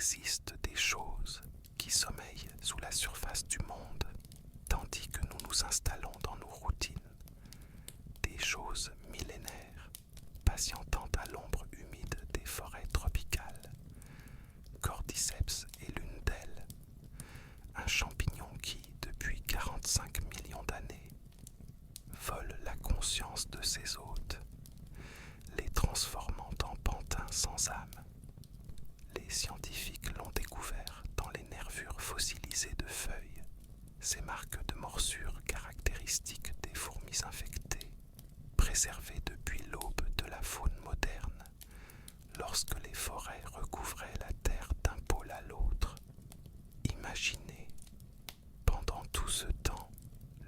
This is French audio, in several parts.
existe des choses qui sommeillent sous la surface du monde, tandis que nous nous installons dans nos routines. Des choses millénaires, patientant à l'ombre humide des forêts tropicales. Cordyceps est l'une d'elles, un champignon qui, depuis 45 millions d'années, vole la conscience de ses hôtes, les transformant en pantins sans âme. Les scientifiques l'ont découvert dans les nervures fossilisées de feuilles, ces marques de morsure caractéristiques des fourmis infectées, préservées depuis l'aube de la faune moderne, lorsque les forêts recouvraient la terre d'un pôle à l'autre. Imaginez, pendant tout ce temps,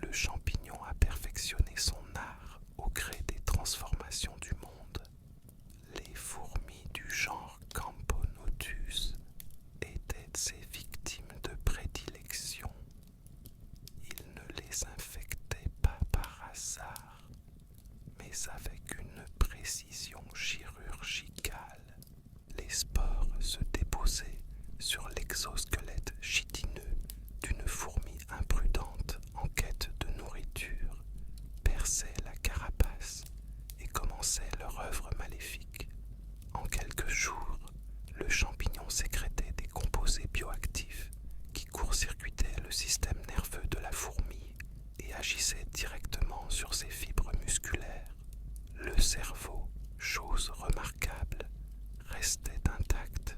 le champignon a perfectionné son art au gré des transformations du monde. Les fourmis du genre Camponotus étaient ses victimes de prédilection. Il ne les infectait pas par hasard, mais avec une précision chirurgicale. Les spores se déposaient sur l'exosquelette chitineux d'une fourmi imprudente en quête de nourriture, perçaient la carapace et commençaient leur œuvre maléfique. En quelques jours, le champignon sécrétait des composés bioactifs qui court-circuitaient le système nerveux de la fourmi et agissaient directement sur ses fibres musculaires. Le cerveau, chose remarquable, restait intact,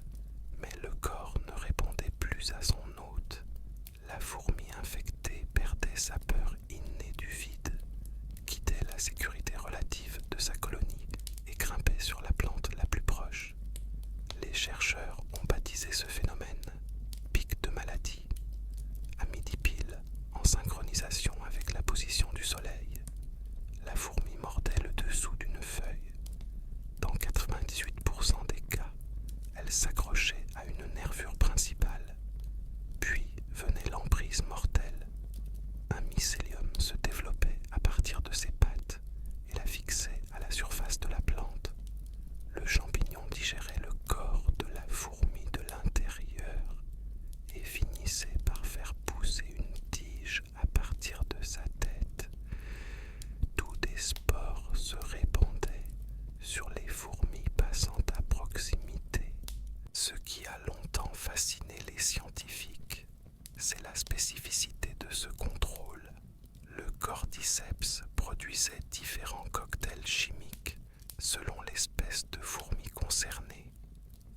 mais le corps ne répondait plus à son hôte. La fourmi infectée perdait sa peur innée du vide, quittait la sécurité relative de sa colonie et grimpait sur la plante la plus proche. Les chercheurs ont baptisé ce phénomène pic de maladie. À midi pile, en synchronisation avec la position du soleil, la fourmi mordait le dessous d'une feuille. Dans 98% des cas, elle s'accrochait à une nervure principale. Puis venait l'emprise mortelle. Un mycélium se développait à partir de ses pattes et la fixait à la surface de la plante. Le champignon digérait le corps de la fourmi de l'intérieur et finissait par faire pousser une tige à partir de sa tête. Tous des spores se répandaient sur les fourmis passant à proximité. Ce qui a longtemps fasciné les scientifiques, c'est la spécificité de ce contrôle. Le cordyceps produisait différents cocktails chimiques selon l'espèce de fourmi concernée.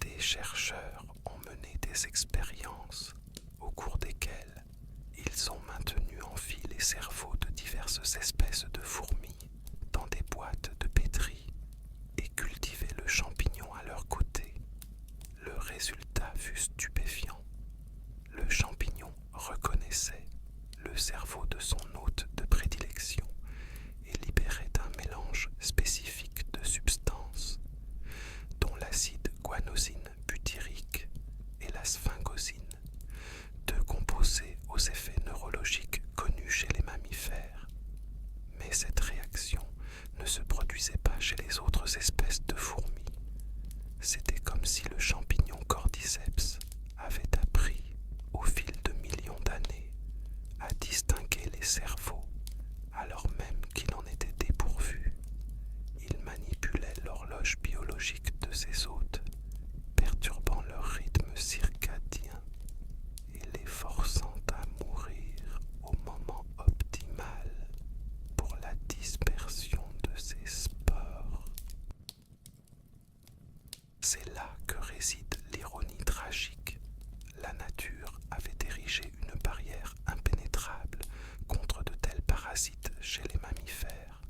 Des chercheurs ont mené des expériences au cours desquelles ils ont maintenu en vie les cerveaux de diverses espèces de fourmis dans des boîtes de pétri et cultivé le champignon à leur côté. Le résultat fut stupéfiant. Le champignon reconnaissait le cerveau de son hôte de prédilection et libérait un mélange spécifique de substances, dont l'acide guanosine butyrique et la sphingosine, deux composés aux effets neurologiques connus chez les mammifères. Mais cette réaction ne se produisait pas chez les autres espèces de fourmis. C'était comme si le champignon cordyceps avait appris, au fil de millions d'années, à distinguer les cerveaux, alors même qu'il en était dépourvu. Il manipulait l'horloge biologique de ses hôtes, perturbant leur rythme circadien et les forçant à mourir au moment optimal pour la dispersion de ses spores. C'est là que réside l'ironie tragique. La nature avait érigé une barrière impénétrable contre de tels parasites chez les mammifères.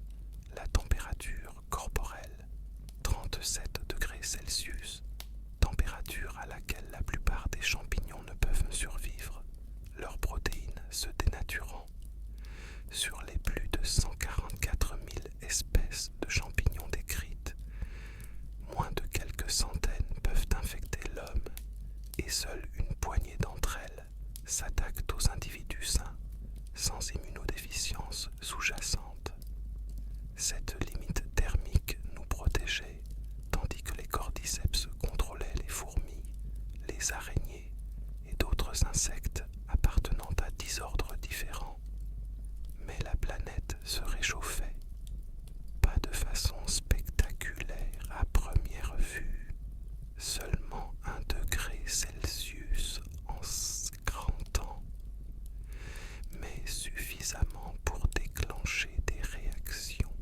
La température corporelle, 37 degrés Celsius, température à laquelle la plupart des champignons ne peuvent survivre, leurs protéines se dénaturant. Sur les plus de 144 000 espèces de champignons décrites, moins de quelques centaines peuvent infecter l'homme et seule une poignée d'entre elles s'attaquent aux individus sains, sans immunodéficience sous-jacente. Cette limite thermique nous protégeait, tandis que les cordyceps contrôlaient les fourmis, les araignées nombreux insectes appartenant à 10 ordres différents. Mais la planète se réchauffait, pas de façon spectaculaire à première vue, seulement 1 degré Celsius en 30 ans, mais suffisamment pour déclencher des réactions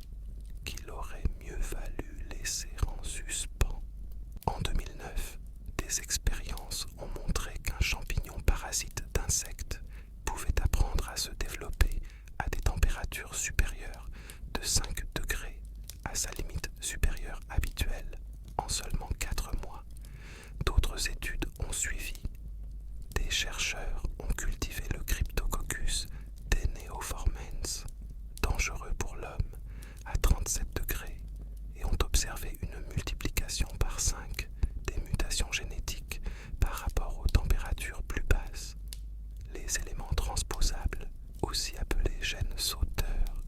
qu'il aurait mieux valu laisser en suspens. En 2009, des expériences ont montré qu'un champignon parasite d'insectes pouvait apprendre à se développer à des températures supérieures de 5 degrés à sa limite supérieure habituelle en seulement 4 mois. D'autres études ont suivi. Des chercheurs ont cultivé le Cryptococcus teneoformans, dangereux pour l'homme, à 37 degrés et ont observé une multiplication par 5 des mutations génétiques par rapport aux températures plus basses. Les éléments transposables, aussi appelés gènes sauteurs,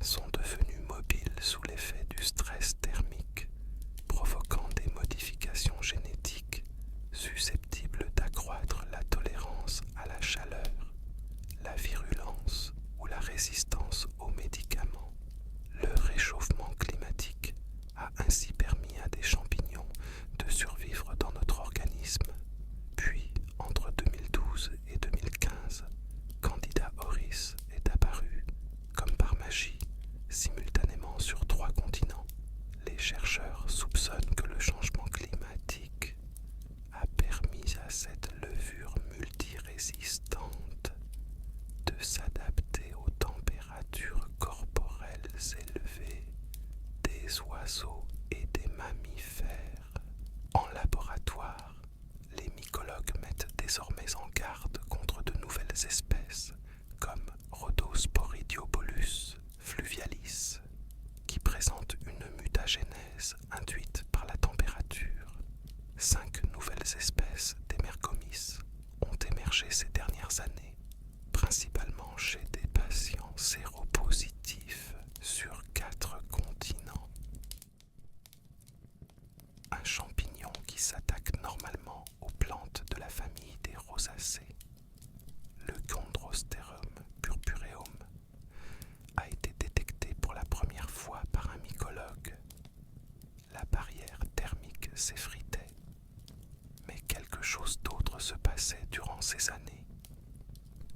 sont devenus mobiles sous l'effet du stress thermique, provoquant des modifications génétiques susceptibles d'accroître la tolérance à la chaleur, la virulence ou la résistance aux médicaments. Le réchauffement climatique a ainsi permis à des champignons de survivre dans notre organisme. Puis, entre 2012 et 2015, Candida auris est apparu, comme par magie, simultanément sur 3 continents. Les chercheurs soupçonnent que le changement climatique a permis à cette levure multirésistante de s'adapter aux températures corporelles élevées des oiseaux et des mammifères. En laboratoire, les mycologues mettent désormais en garde contre de nouvelles espèces comme Rhodosporidiobulus fluvialis, qui présente une mutagénèse induite par la température. 5 nouvelles espèces d'Emergomys ont émergé ces dernières années, principalement chez des patients séropositifs sur 4 continents. Un champignon qui s'attaque normalement aux plantes de la famille des rosacées, le Chondrosterum purpureum, a été détecté pour la première fois par un mycologue. La barrière thermique s'effritait, mais quelque chose d'autre se passait durant ces années.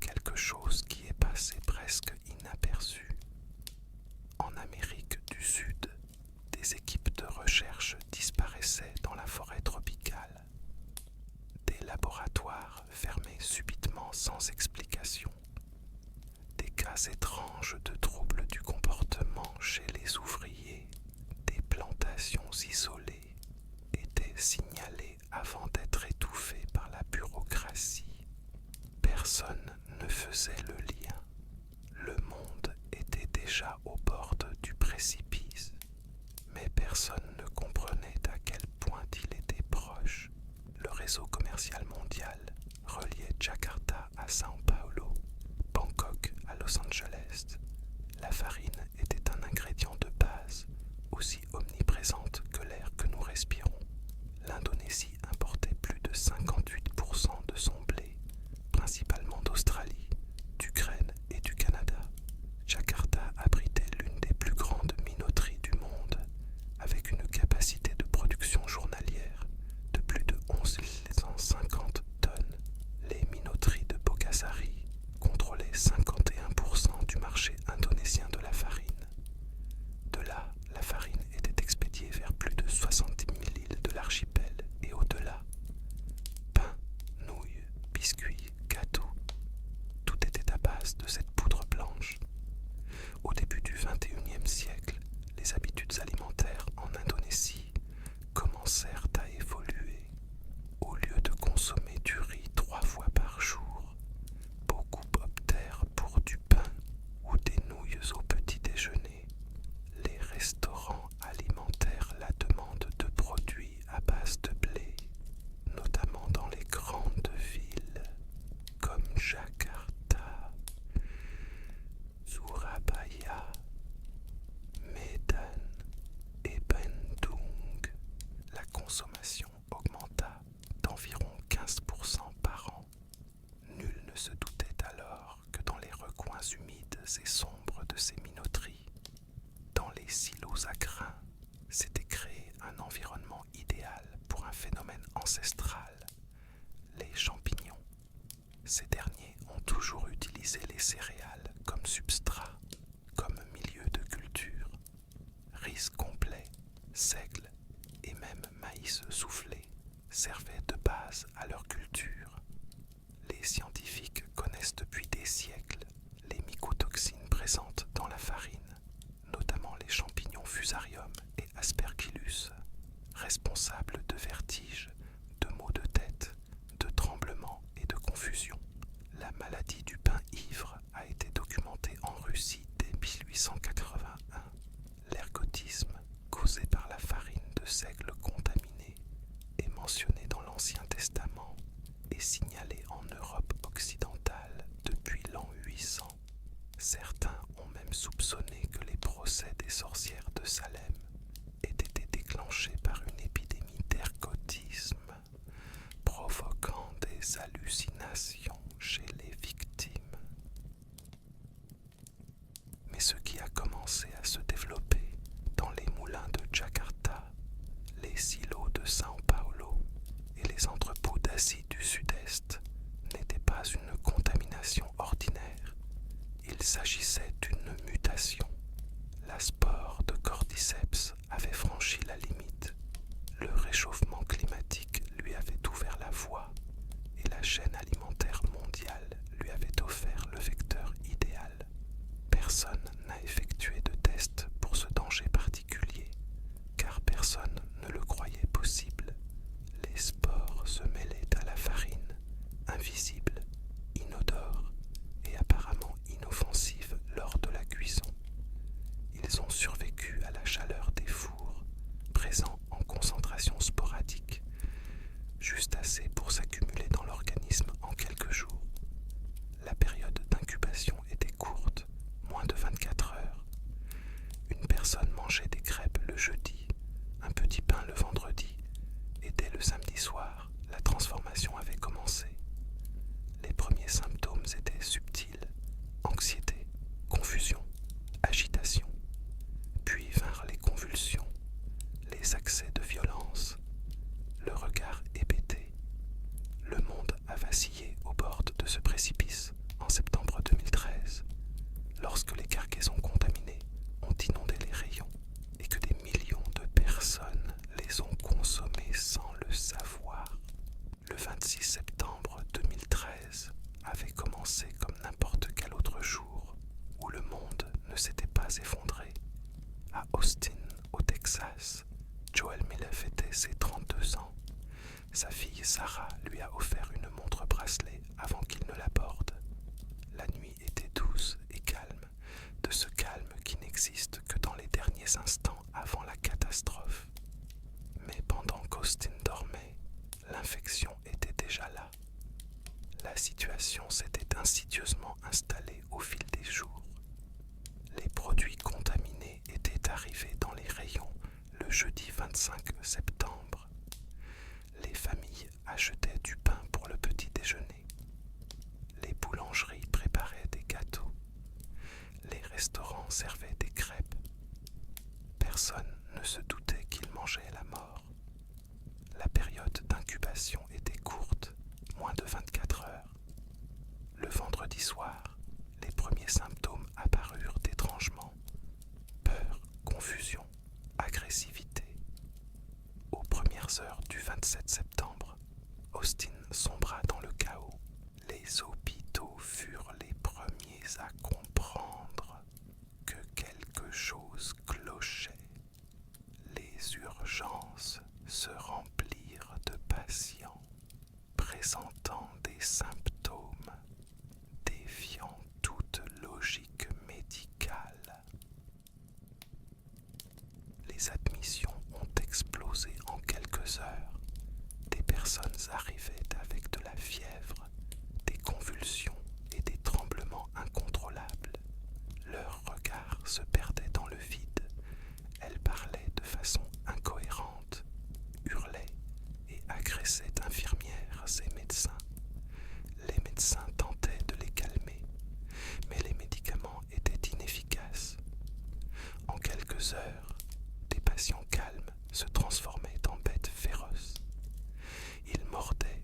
Quelque chose qui est passé presque inaperçu. En Amérique du Sud, des équipes de recherche disparaissaient dans la forêt tropicale. Des laboratoires fermés subitement sans explication. Des cas étranges de troubles du comportement chez les ouvriers, des plantations isolées, étaient signalées avant d'être étouffées par la bureaucratie. Personne ne faisait le lien. Le monde était déjà au bord du précipice, mais personne ne comprenait à quel point il était proche. Le réseau commercial mondial reliait Jakarta à São Paulo, Bangkok à Los Angeles. La farine était un ingrédient de base, aussi omniprésente que l'air que nous respirons. L'Indonésie importait plus de 58% de son blé, principalement d'Australie, d'Ukraine et du Canada. Jakarta abritait l'une des plus grandes minoteries du monde, avec une capacité de production journalière de plus de 1150 tonnes. Les minoteries de Bogasari contrôlaient 51% du marché indonésien de la farine. De là, la farine était expédiée vers plus de 70 000 îles de l'archipel et au-delà. Pain, nouilles, biscuits, gâteaux, tout était à base de cette poudre blanche. Au début du XXIe siècle, les habitudes alimentaires en Indonésie commencèrent à évoluer. Au lieu de consommer du riz 3 fois par jour, beaucoup optèrent pour du pain ou des nouilles au petit déjeuner. Les restaurants alimentèrent la demande de produits à base de blé, notamment dans les grandes villes comme Jakarta. à leur culture. Les scientifiques connaissent depuis des siècles les mycotoxines présentes dans la farine, notamment les champignons Fusarium et Aspergillus, responsables de vertiges, de maux de tête, de tremblements et de confusion. La maladie du pain ivre a été documentée en Russie dès 1881. L'ergotisme, causé par la farine de seigle contaminée, est mentionné dans l'Ancien Testament et signalé en Europe occidentale depuis l'an 800. Certains ont même soupçonné que les procès des sorcières de Salem aient été déclenchés par une épidémie d'ergotisme, provoquant des hallucinations chez les victimes. Mais ce qui a commencé à se développer dans les moulins de Jakarta, les silos de São Paulo et les entrepôts d'Asie du Sud-Est n'était pas une contamination ordinaire. Il s'agissait d'une mutation. La spore de Cordyceps avait franchi la limite. Le réchauffement climatique lui avait ouvert la voie et la chaîne alimentaire mondiale lui avait offert le vecteur idéal. Personne n'a effectué de test pour ce danger particulier, car personne ne le croyait possible. Les spores se mêlaient à la farine, invisible, inodore et apparemment inoffensive lors de la cuisson. Ils ont survécu à la chaleur des fours, présents en concentration sporadique, juste assez pour s'accumuler dans l'organisme en quelques jours. La période d'incubation était courte, moins de 24 heures. Une personne mangeait des crêpes le jeudi, un petit pain le vendredi, et dès le samedi soir, la transformation avait commencé. Les premiers symptômes étaient subtils: anxiété, confusion, agitation. Puis vinrent les convulsions, les accès de violence, le regard hébété. Le monde a vacillé au bord de ce précipice en septembre 2013, lorsque les cargaisons contaminées ont inondé les rayons et que des millions de personnes les ont consommées sans le savoir. Le 26 septembre 2013 avait commencé comme n'importe quel autre jour où le monde ne s'était pas effondré. À Austin, au Texas, Joel Miller fêtait ses 32 ans. Sa fille Sarah lui a offert une montre bracelet avant qu'il ne l'aborde. La nuit était douce et calme, de ce calme qui n'existe que dans les derniers instants avant la catastrophe. Mais pendant qu'Austin dormait, l'infection était déjà là. La situation s'était insidieusement installée au fil des jours. Les produits contaminés étaient arrivés dans les rayons le jeudi 25 septembre. Les familles achetaient du pain pour le petit déjeuner. Les boulangeries préparaient des gâteaux. Les restaurants servaient des crêpes. Personne ne se doutait qu'ils mangeaient la mort. La période d'incubation était courte, moins de 24 heures. Le vendredi soir, les premiers symptômes apparurent étrangement: peur, confusion, agressivité. Aux premières heures du 27 septembre, Austin sombra dans le chaos. Les hôpitaux furent les premiers à comprendre que quelque chose clochait. Les urgences se remplirent de patients présentant des symptômes défiant toute logique médicale. Les admissions ont explosé en quelques heures. Des personnes arrivaient avec de la fièvre, des convulsions et des tremblements incontrôlables. Leurs regards se perdaient dans le vide. Elles parlaient de façon incohérente, hurlaient et agressaient infirmières et médecins. Les médecins tentaient de les calmer, mais les médicaments étaient inefficaces. En quelques heures, des patients calmes se transformaient en bêtes féroces. Ils mordaient,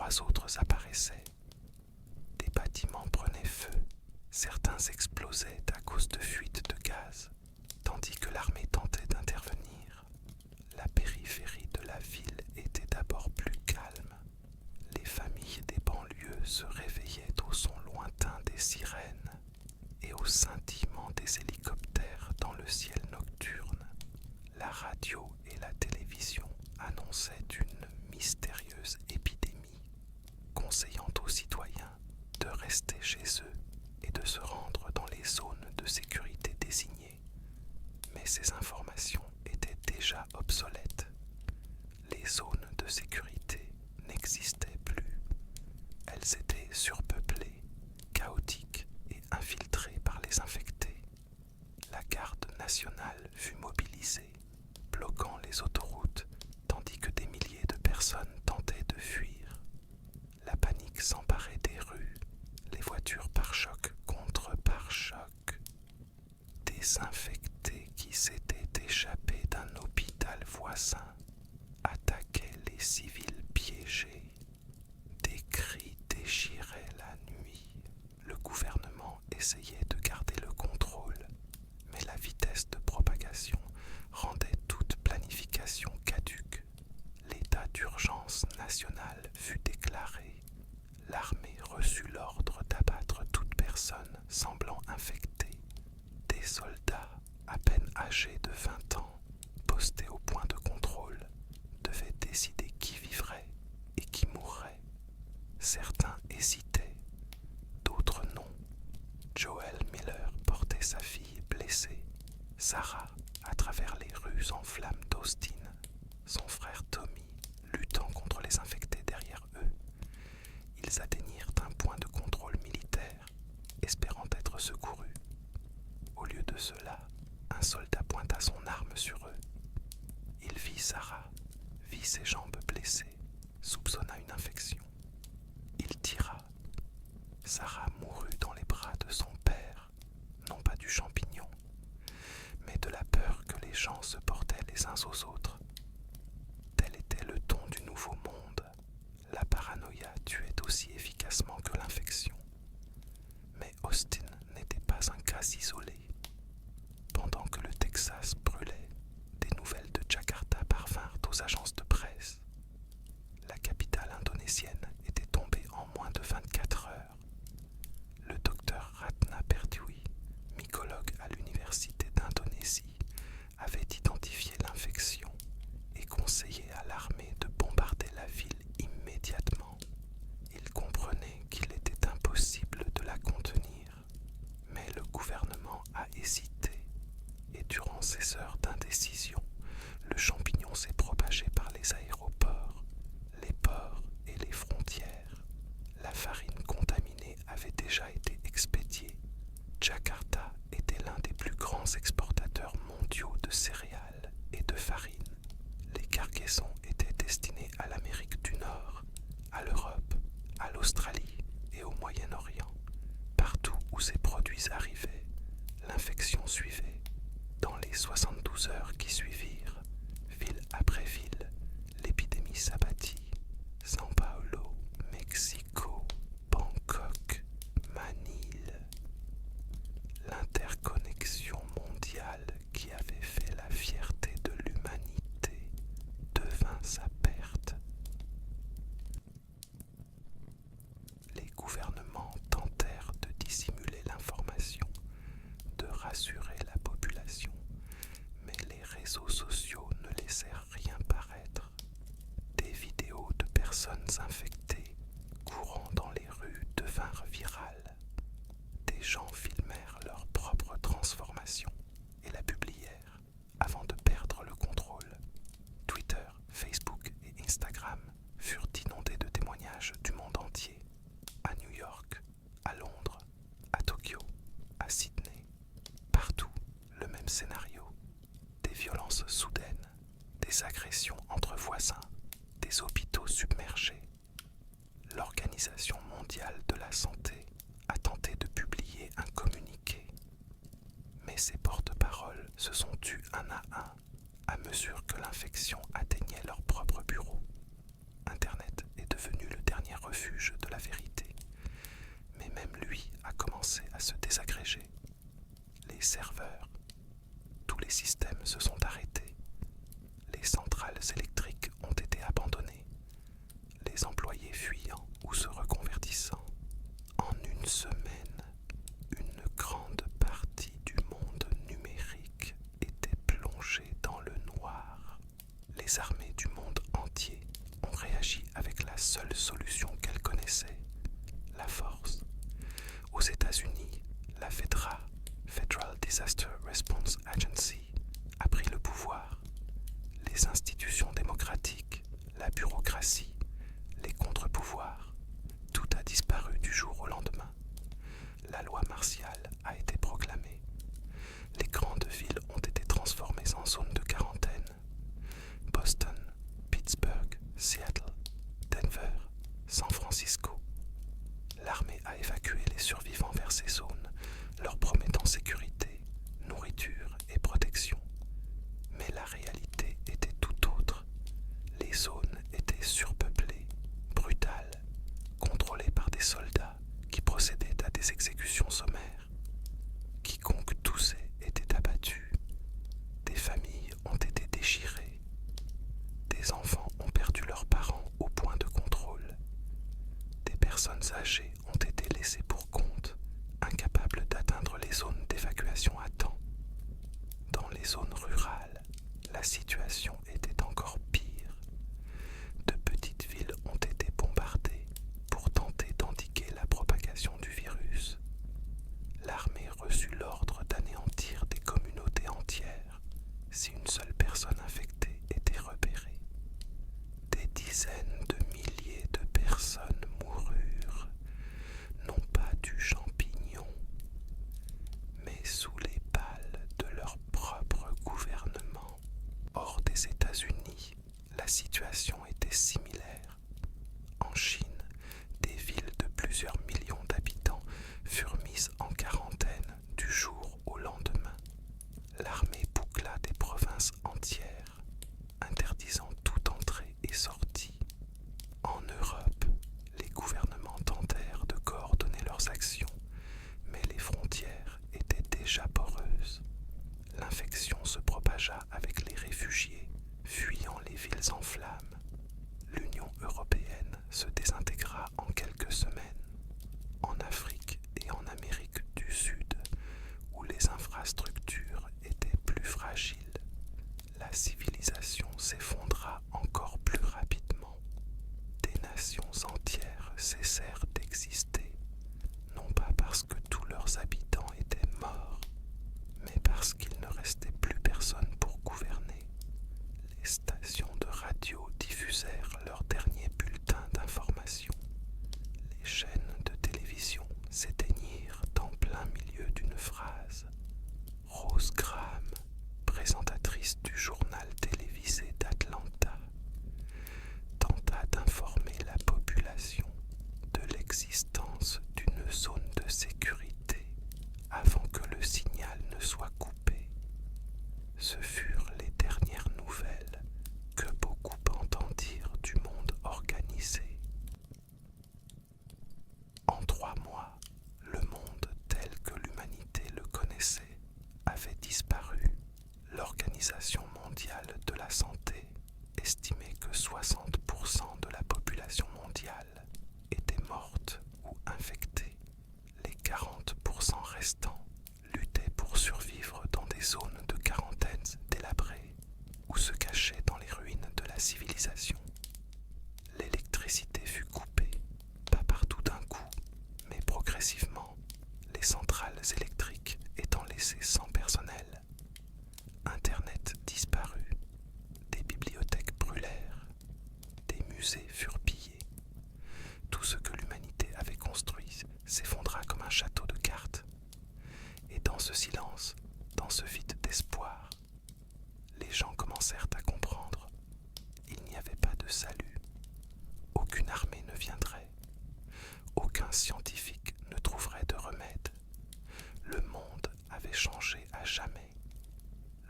3 autres apparaissaient. Des bâtiments prenaient feu, certains explosaient à cause de fuites de gaz, tandis que l'armée tentait d'intervenir. La périphérie de la ville était d'abord plus calme. Les familles des banlieues se réveillaient au son lointain des sirènes et au scintillement des hélicoptères dans le ciel nocturne. La radio et la télévision annonçaient une mystérieuse épidémie, conseillant aux citoyens de rester chez eux et de se rendre dans les zones de sécurité désignées. Mais ces informations étaient déjà obsolètes. Les zones de sécurité n'existaient plus. Elles étaient surpeuplées, chaotiques et infiltrées par les infectés. La garde nationale fut mobilisée, bloquant les autoroutes, tandis que des milliers de personnes tentaient de fuir. La panique s'emparait des rues, les voitures pare-choc contre pare-choc. Des infectés qui s'étaient échappés d'un hôpital voisin attaquaient les civils piégés. Des cris déchiraient la nuit. Le gouvernement essayait de garder le contrôle, mais la vitesse de propagation rendait toute planification caduque. L'état d'urgence nationale fut déclaré. L'armée reçut l'ordre d'abattre toute personne semblant infectée. Des soldats, à peine âgés de 20 ans, postés au point de contrôle, devaient décider qui vivrait et qui mourrait. Certains hésitaient, d'autres non. Joel Miller portait sa fille blessée, Sarah, à travers les rues en flammes d'Austin, son frère Tommy luttant contre les infectés derrière eux. Ils atteignirent un point de contrôle militaire, espérant être secourus. Au lieu de cela, un soldat pointa son arme sur eux. Il vit Sarah, vit ses jambes blessées, soupçonna une infection. Il tira. Sarah mourut dans les bras de son père, non pas du champignon, mais de la peur que les gens se portaient les uns aux autres. Tel était le ton du nouveau monde. La paranoïa tuait aussi efficacement que l'infection. Mais Austin n'était pas un cas isolé. Pendant que le Texas brûlait, des nouvelles de Jakarta parvinrent aux agences de presse. La capitale indonésienne était tombée en moins de 24 heures. Le docteur Ratna Pertiwi, mycologue à l'université d'Indonésie, avait identifié l'infection et conseillé à l'armée de bombarder la ville immédiatement. Il comprenait qu'il était impossible de la contenir, mais le gouvernement a hésité et durant ces heures d'indécision, le champignon s'est propagé par les aéroports, les ports et les frontières. La farine contaminée avait déjà été expédiée. Jakarta était l'un des plus grands exportateurs mondiaux de céréales et de farine. Les cargaisons étaient destinées à l'Amérique du Nord, à l'Europe, à l'Australie et au Moyen-Orient. Partout où ces produits arrivaient, l'infection suivait. Dans les 72 heures qui suivirent, ville après ville, l'épidémie s'abattit. São Paulo, Mexico, Bangkok, Manille. L'interconnexion mondiale qui avait fait la fierté de l'humanité devint sa perte. Les gouvernements tentèrent de dissimuler l'information, de rassurer la population, mais les réseaux sociaux ne laissèrent rien paraître. Des vidéos de personnes infectées courant dans les rues devinrent virales. Des gens filmèrent leur propre transformation et la publièrent avant de perdre le contrôle. Twitter, Facebook et Instagram furent inondés de témoignages du monde entier. À New York, à Londres, à Tokyo, à Sydney, partout le même scénario. Des violences soudaines, des agressions entre voisins, des hôpitaux submergés. L'Organisation mondiale de la santé a tenté de publier un communiqué, mais ses porte-paroles se sont tus un à mesure que l'infection atteignait leur propre bureau. Internet est devenu le dernier refuge de la vérité. Mais même lui a commencé à se désagréger. Les serveurs, tous les systèmes se sont arrêtés. Les centrales électriques ont été abandonnées. Les employés fuyant ou se reconvertissant. En une semaine, une grande partie du monde numérique était plongée dans le noir. Les armées du monde entier ont réagi avec la seule solution qu'elles connaissaient, la force. Aux États-Unis, la FEDRA, Federal Disaster Response Agency, a pris le pouvoir. Les institutions démocratiques, la bureaucratie, les contre-pouvoirs, tout a disparu du jour au lendemain. La loi martiale a été proclamée. Les grandes villes ont été transformées en zones de quarantaine. Boston, Pittsburgh, Seattle, Denver, San Francisco. L'armée a évacué les survivants vers ces zones, leur promettant sécurité, nourriture et protection. Mais la réalité était tout autre. Les zones étaient surpeuplées, brutales, contrôlées par des soldats qui procédaient à des exécutions sommaires. Quiconque toussait était abattu. Des familles ont été déchirées. Des enfants ont perdu leurs parents au point de contrôle. Des personnes âgées ont été laissées pour compte, incapables d'atteindre les zones d'évacuation à temps. Dans les zones rurales, la situation était encore pire. De petites villes ont été bombardées pour tenter d'endiguer la propagation du virus. L'armée reçut l'ordre d'anéantir des communautés entières si une seule personne infectée était repérée. Des dizaines de milliers de personnes moururent, non pas du champignon, mais sous les balles de leur propre gouvernement. Hors des États-Unis, la situation était similaire. En Chine, des villes de plusieurs millions d'habitants furent mises en quarantaine du jour au lendemain. L'armée boucla des provinces entières, interdisant toute entrée et sortie. En Europe, les gouvernements tentèrent de coordonner leurs actions, mais les frontières étaient déjà poreuses. L'infection se propagea avec les réfugiés, fuyant les villes en flammes. L'Union européenne se désintégra en quelques semaines. En Afrique et en Amérique du Sud, où les infrastructures étaient plus fragiles, la civilisation s'effondra encore plus rapidement. Des nations entières cessèrent d'exister, non pas parce que tous leurs habitants étaient morts, mais parce qu'il ne restait plus personne pour gouverner. Les stations de radio diffusèrent leurs derniers bulletins d'information. Les chaînes de télévision s'éteignirent en plein milieu d'une phrase. Rose Graham, présentatrice du journal télévisé d'Atlanta, tenta d'informer la population de l'existence d'une zone de sécurité avant que le signal ne soit coupé. Ce furent les dernières nouvelles que beaucoup entendirent du monde organisé. En 3 mois, le monde tel que l'humanité le connaissait avait disparu. L'Organisation mondiale de la santé estimait que 60% de la population mondiale était morte ou infectée. Les 40% restants luttaient pour survivre dans des zones de quarantaine délabrées ou se cachaient dans les ruines de la civilisation. L'électricité fut coupée, pas partout d'un coup, mais progressivement, les centrales électriques étant laissées sans personnel. Internet disparut, des bibliothèques brûlèrent, des musées furent pillés. Tout ce que l'humanité avait construit s'effondra comme un château de cartes. Et dans ce silence, dans ce vide d'espoir, les gens commencèrent à comprendre. Il n'y avait pas de salut. Aucune armée ne viendrait. Aucun scientifique ne trouverait de remède. Le monde avait changé à jamais.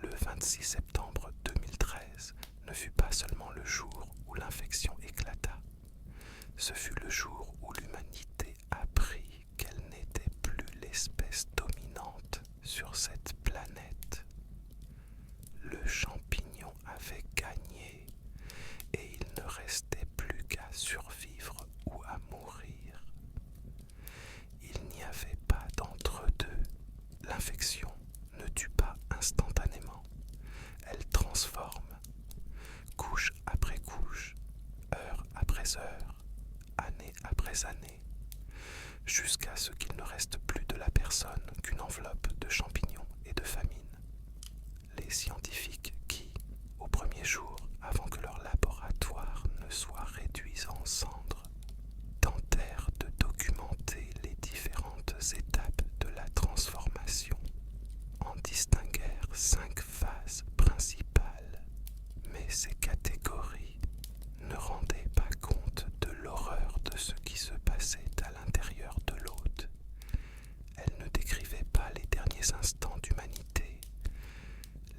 Le 26 septembre 2013 ne fut pas seulement le jour où l'infection éclata. Ce fut le jour où l'humanité apprit qu'elle n'était plus l'espèce dominante sur cette planète, le champignon avait gagné et il ne restait plus qu'à survivre ou à mourir. Il n'y avait pas d'entre-deux. L'infection ne tue pas instantanément. Elle transforme, couche après couche, heure après heure, année après année, jusqu'à ce qu'il ne reste plus de la personne qu'une enveloppe de champignons et de famine. Les scientifiques qui, au premier jour, avant que leur laboratoire ne soit réduit en cendres, tentèrent de documenter les différentes étapes de la transformation, en distinguèrent 5 phases principales, mais ces catégories ne rendaient pas compte de l'horreur de ce qui se passait à l'intérieur de l'hôte. Elles ne décrivaient pas les derniers instants d'humanité,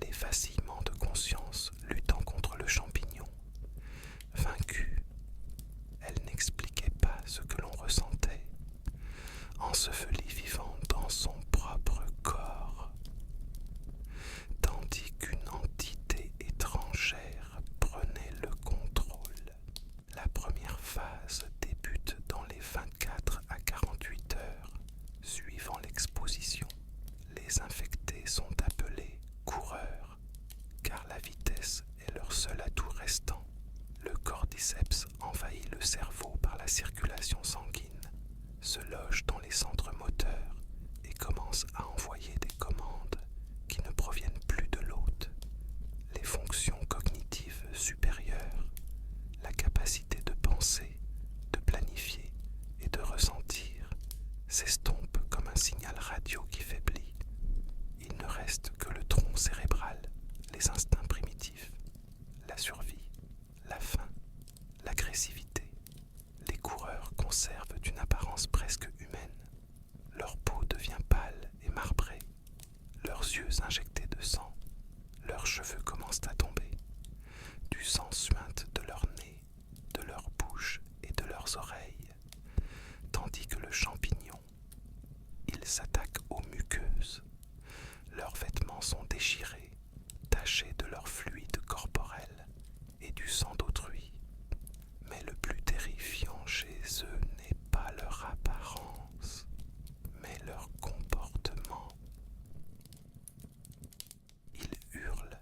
les vacillements de conscience luttant contre le champignon. Vaincue, elle n'expliquait pas ce que l'on ressentait, ensevelie vivant dans son propre corps, tandis qu'une entité étrangère prenait le contrôle. La première phase débute dans les 24 à 48 heures suivant l'exposition. Les infectés sont appelés coureurs, car la vitesse est leur seul atout restant. Le cordyceps envahit le cerveau par la circulation sanguine, se loge dans les centres moteurs et commence à envoyer des commandes qui ne proviennent plus de l'hôte. Les fonctions cognitives supérieures, la capacité de penser, de planifier et de ressentir, s'estompent comme un signal radio qui faiblit. Il ne reste que le tronc cérébral, les instincts primitifs, la survie, la faim, l'agressivité. Les coureurs conservent une apparence presque humaine. Leur peau devient pâle et marbrée, leurs yeux injectés de sang, leurs cheveux commencent à tomber. Du sang suinte de leur nez, de leur bouche et de leurs oreilles, tandis que le champignon, il s'attaque aux muqueuses. Leurs vêtements sont déchirés, tachés de leur fluide corporel et du sang d'autrui. Mais le plus terrifiant chez eux n'est pas leur apparence, mais leur comportement. Ils hurlent,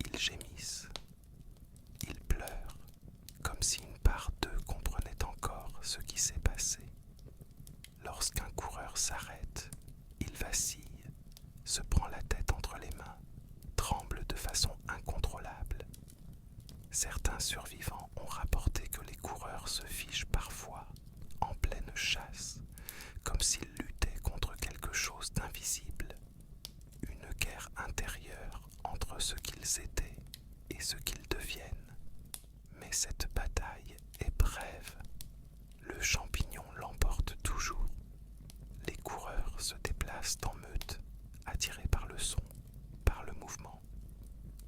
ils gémissent, ils pleurent, comme si une part d'eux comprenait encore ce qui s'est passé. Lorsqu'un coureur s'arrête, il vacille, se prend la tête entre les mains, tremble de façon incontrôlable. Certains survivants ont rapporté que les coureurs se fichent parfois, en pleine chasse, comme s'ils luttaient contre quelque chose d'invisible. Une guerre intérieure entre ce qu'ils étaient et ce qu'ils deviennent. Mais cette bataille est brève. Le champignon l'emporte toujours. Les coureurs se déplacent en meute, attirés par le son, par le mouvement.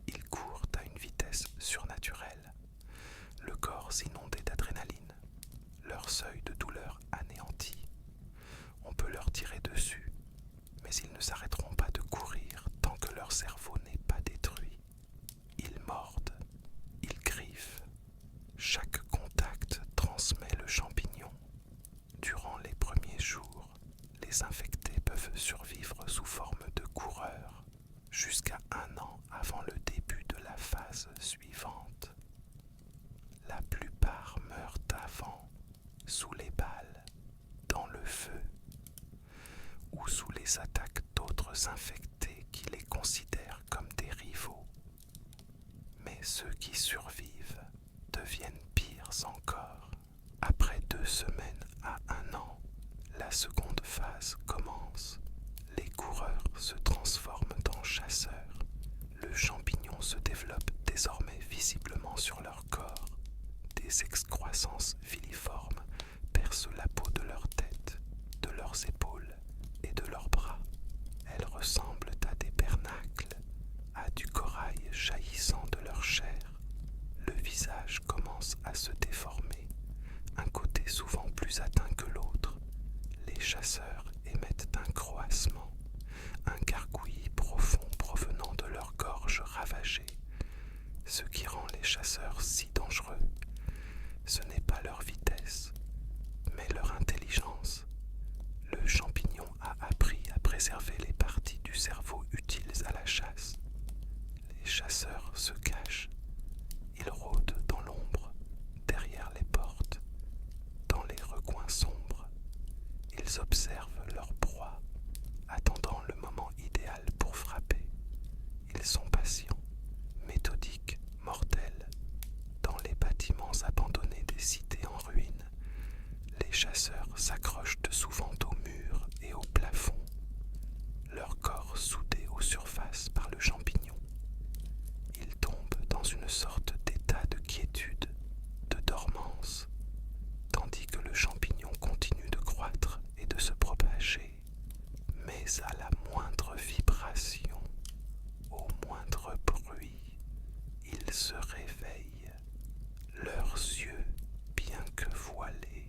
Ils courent à une vitesse surnaturelle, le corps inondé d'adrénaline, leur seuil de douleur anéanti. On peut leur tirer dessus, mais ils ne s'arrêteront pas de courir tant que leur cerveau n'est pas détruit. Ils mordent, ils griffent. Chaque contact transmet le champignon. Durant les premiers jours, les infectés peuvent survivre sous forme de coureurs jusqu'à 1 an avant le début de la phase suivante. La plupart meurent avant, sous les balles, dans le feu, ou sous les attaques d'autres infectés qui les considèrent comme des rivaux. Mais ceux qui survivent deviennent pires encore. Après 2 semaines à 1 an, la seconde phase commence. Les coureurs se transforment en chasseurs. Le champignon se développe désormais visiblement sur leur corps. Des excroissances filiformes percent la peau de leur tête, de leurs épaules et de leurs bras. Elles ressemblent à des bernacles, à du corail jaillissant de leur chair. Le visage commence à se déformer, un côté souvent plus atteint que l'autre, les chasseurs émettent un croassement, un gargouillis profond provenant de leur gorge ravagée. Ce qui rend les chasseurs si dangereux, ce n'est pas leur vitesse, mais leur intelligence. Le champignon a appris à préserver les parties du cerveau utiles à la chasse. Les chasseurs se cachent. Ils rôdent dans l'ombre, derrière les portes, dans les recoins sombres. Ils observent leur proie, attendant le moment idéal pour frapper. Ils sont patients, méthodiques, mortels. Dans les bâtiments abandonnés des cités en ruine, les chasseurs s'accrochent souvent aux murs et au plafond, leur corps soudé aux surfaces par le champignon. Ils tombent dans une sorte d'état de quiétude, de dormance, tandis que le champignon continue de croître et de se propager. Mais à la moindre vibration, au moindre bruit, ils se réveillent. Leurs yeux, bien que voilés,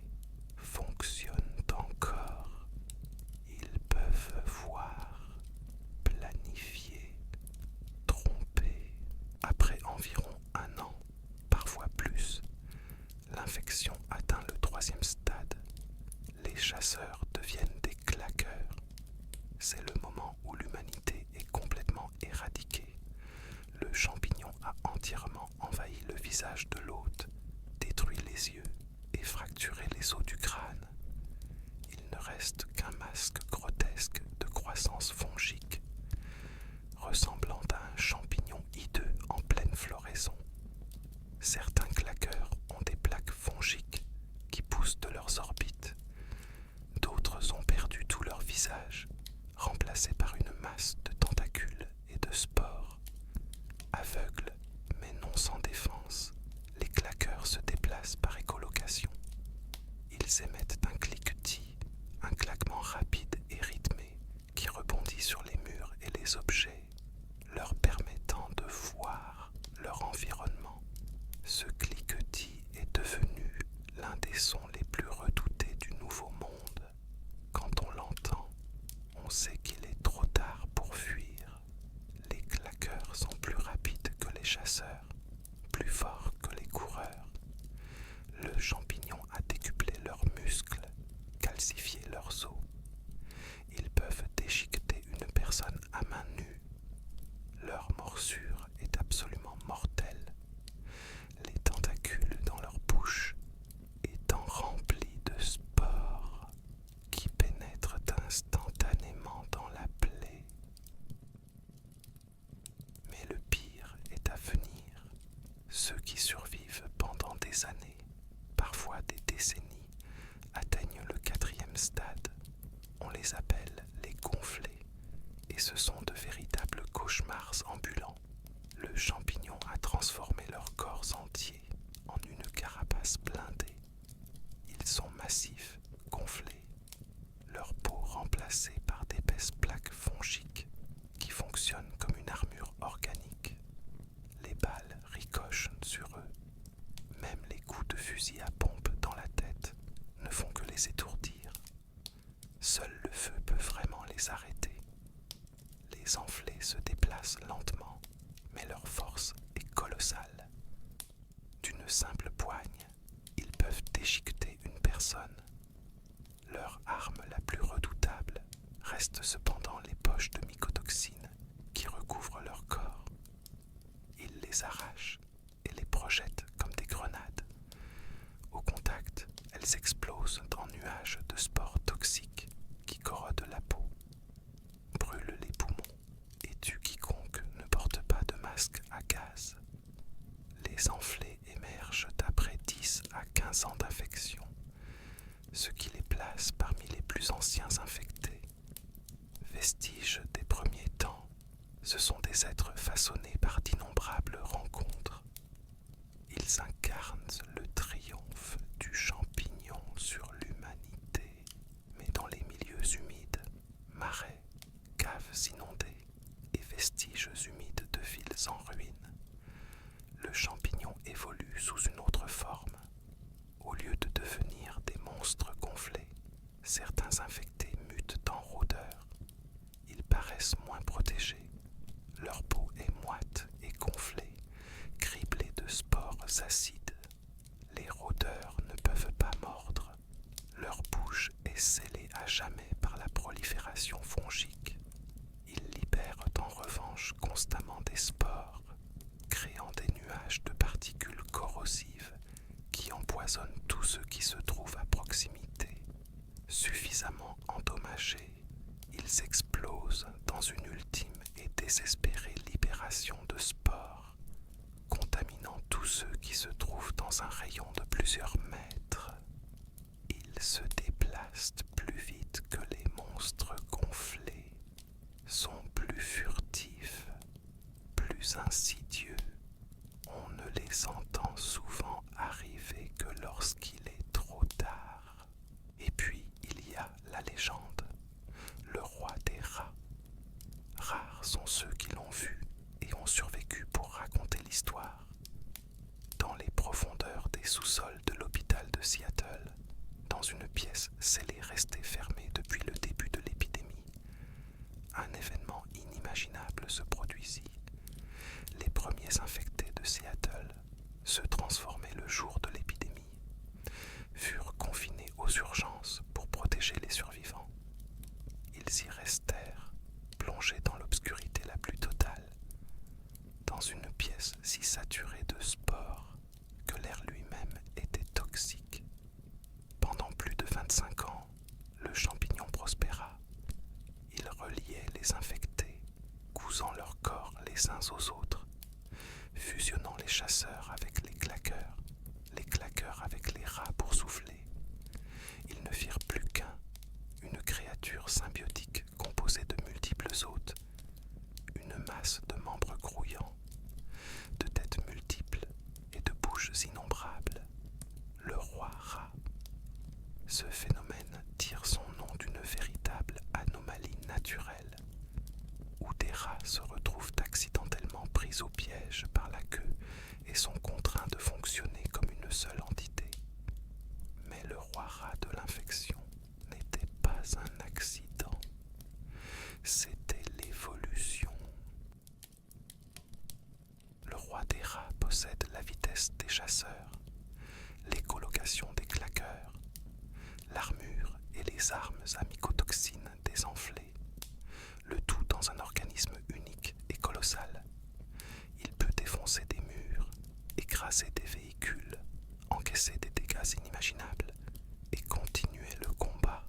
fonctionnent encore. Ils peuvent voir, planifier, tromper. Après environ 1 an, parfois plus, l'infection atteint le 3e stade. Les chasseurs deviennent des claqueurs. C'est le moment où l'humanité est complètement éradiquée. Le champignon a entièrement envahi le visage de l'hôte, détruit les yeux et fracturé les os du crâne. Il ne reste qu'un masque grotesque de croissance fongique, ressemblant à un champignon hideux en pleine floraison. Certains claqueurs ont des plaques fongiques qui poussent de leurs orbites. D'autres ont perdu tout leur visage, remplacé par une masse de tentacules et de spores. Aveugles, mais non sans défense, les claqueurs se déplacent par écholocation. Ils émettent un cliquetis, un claquement rapide et rythmé qui rebondit sur les murs et les objets, leur permettant de voir leur environnement. Ce cliquetis est devenu l'un des sons les plus redoutés du Nouveau Monde. Quand on l'entend, on sait qu'il est trop tard pour fuir. Les claqueurs sont plus rapides que les chasseurs, plus forts que les coureurs. Le champignon a décuplé leurs muscles, calcifié leurs os. Ils peuvent déchiqueter une personne à main nue. Leur morsure est absolument mortelle. Les tentacules dans leur bouche étant remplis de spores qui pénètrent instantanément dans la plaie. Mais le pire est à venir. Ceux qui survivent pendant des années, parfois des décennies, atteignent le 4e stade. On les appelle les gonflés, et ce sont de véritables cauchemars ambulants. Le champignon a transformé leurs corps entiers en une carapace blindée. Ils sont massifs, gonflés, leur peau remplacée par d'épaisses plaques fongiques qui fonctionnent comme une armure organique. Les balles ricochent sur eux. Même les coups de fusil à pompe dans la tête ne font que les étourdir. Seul le feu peut vraiment les arrêter. Les enflés se déplacent lentement, mais leur force est colossale. D'une simple poigne, ils peuvent déchiqueter une personne. Leur arme la plus redoutable reste cependant les poches de mycotoxines qui recouvrent leur corps. Ils les arrachent et les projettent comme des grenades. Au contact, elles explosent en nuages de spores toxiques qui corrodent la peau, brûlent les poumons et tuent quiconque ne porte pas de masque à gaz. Les enflés émergent après 10 à 15 ans d'infection, ce qui les place parmi les plus anciens infectés. Vestiges des premiers temps, ce sont des êtres façonnés par d'innombrables rencontres. Ils incarnent le triomphe du champignon sur l'humanité, mais dans les milieux humides, marais, caves inondées et vestiges humides de villes en ruine. Le champignon évolue sous une autre forme. Au lieu de devenir des monstres certains infectés mutent en rôdeurs. Ils paraissent moins protégés. Leur peau est moite et gonflée, criblée de spores acides. Les rôdeurs ne peuvent pas mordre. Leur bouche est scellée à jamais par la prolifération fongique. Ils libèrent en revanche constamment des spores, créant des nuages de particules corrosives qui empoisonnent tous ceux qui se trouvent à proximité. Suffisamment endommagés, ils explosent dans une ultime et désespérée libération de spores, contaminant tous ceux qui se trouvent dans un rayon de plusieurs mètres. Ils se déplacent plus vite que les monstres gonflés, sont plus furtifs, plus insidieux. On ne les entend souvent arriver que lorsqu'il est trop tard. Et puis il y a la légende, le roi des rats. Rares sont ceux qui l'ont vu et ont survécu pour raconter l'histoire. Dans les profondeurs des sous-sols de l'hôpital de Seattle, dans une pièce scellée restée fermée depuis le début de l'épidémie, un événement inimaginable se produisit. Les premiers infectés de Seattle, se transformaient le jour de l'épidémie, furent confinés aux urgences pour protéger les survivants. Ils y restèrent, plongés dans l'obscurité la plus totale, dans une pièce si saturée de spores que l'air lui-même était toxique. Pendant plus de 25 ans, le champignon prospéra. Il reliait les infectés, cousant leurs corps les uns aux autres, fusionnant les chasseurs avec les claqueurs avec les rats pour souffler. Ils ne firent plus qu'un, une créature symbiotique composée de multiples hôtes, une masse de membres grouillants, de têtes multiples et de bouches innombrables, le roi rat. Ce phénomène tire son nom d'une véritable anomalie naturelle, où des rats se retrouvent accidentellement pris au piège par la queue et sont contraints de fonctionner comme une seule entité. Mais le roi rat de l'infection n'était pas un accident, c'était l'évolution. Le roi des rats possède la vitesse des chasseurs, l'écolocation des claqueurs, l'armure et les armes à mycotoxines désenflées, le tout dans un organisme unique et colossal. Il peut défoncer des murs, écraser des véhicules, encaisser des dégâts inimaginables et continuer le combat.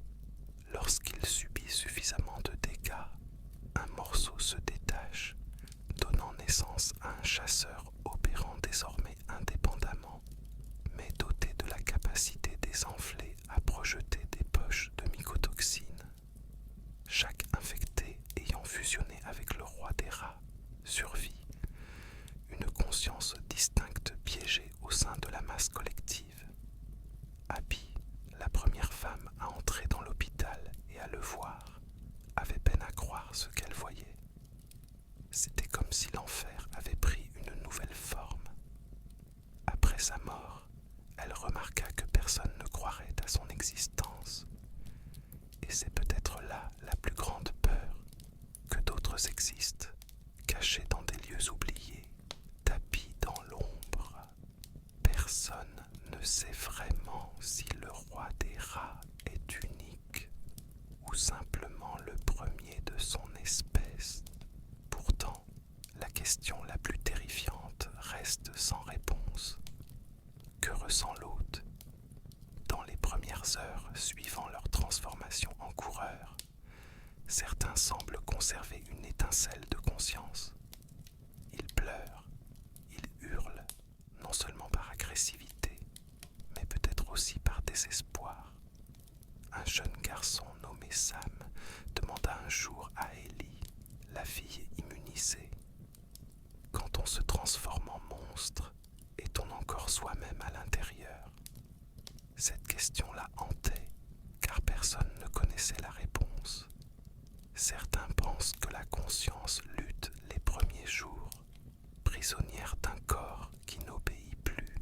Lorsqu'il subit suffisamment de dégâts, un morceau se détache, donnant naissance à un chasseur opérant désormais indépendamment, mais doté de la capacité désenflée à projeter des poches de mycotoxines. Chaque infecté ayant fusionné avec le roi des rats survit, une conscience distincte piégée au sein de la masse collective. Abby, la première femme à entrer dans l'hôpital et à le voir, avait peine à croire ce qu'elle voyait. C'était comme si l'enfer avait pris une nouvelle forme. Après sa mort, elle remarqua que personne ne croirait à son existence. Et c'est peut-être là la plus grande peur, que d'autres existent, cachés dans des lieux oubliés, tapis dans l'ombre. Personne ne sait vraiment si le roi des rats est unique ou simplement le premier de son espèce. Pourtant, la question la plus terrifiante reste sans réponse. Que ressent l'hôte? Dans les premières heures suivant leur transformation en coureur, certains semblent conserver une étincelle de conscience. Ils pleurent, ils hurlent, non seulement par agressivité, mais peut-être aussi par désespoir. Un jeune garçon nommé Sam demanda un jour à Ellie, la fille immunisée: quand on se transforme en monstre, est-on encore soi-même à l'intérieur? Cette question la hantait, car personne ne connaissait la réponse. Certains pensent que la conscience lutte les premiers jours, prisonnière d'un corps qui n'obéit plus,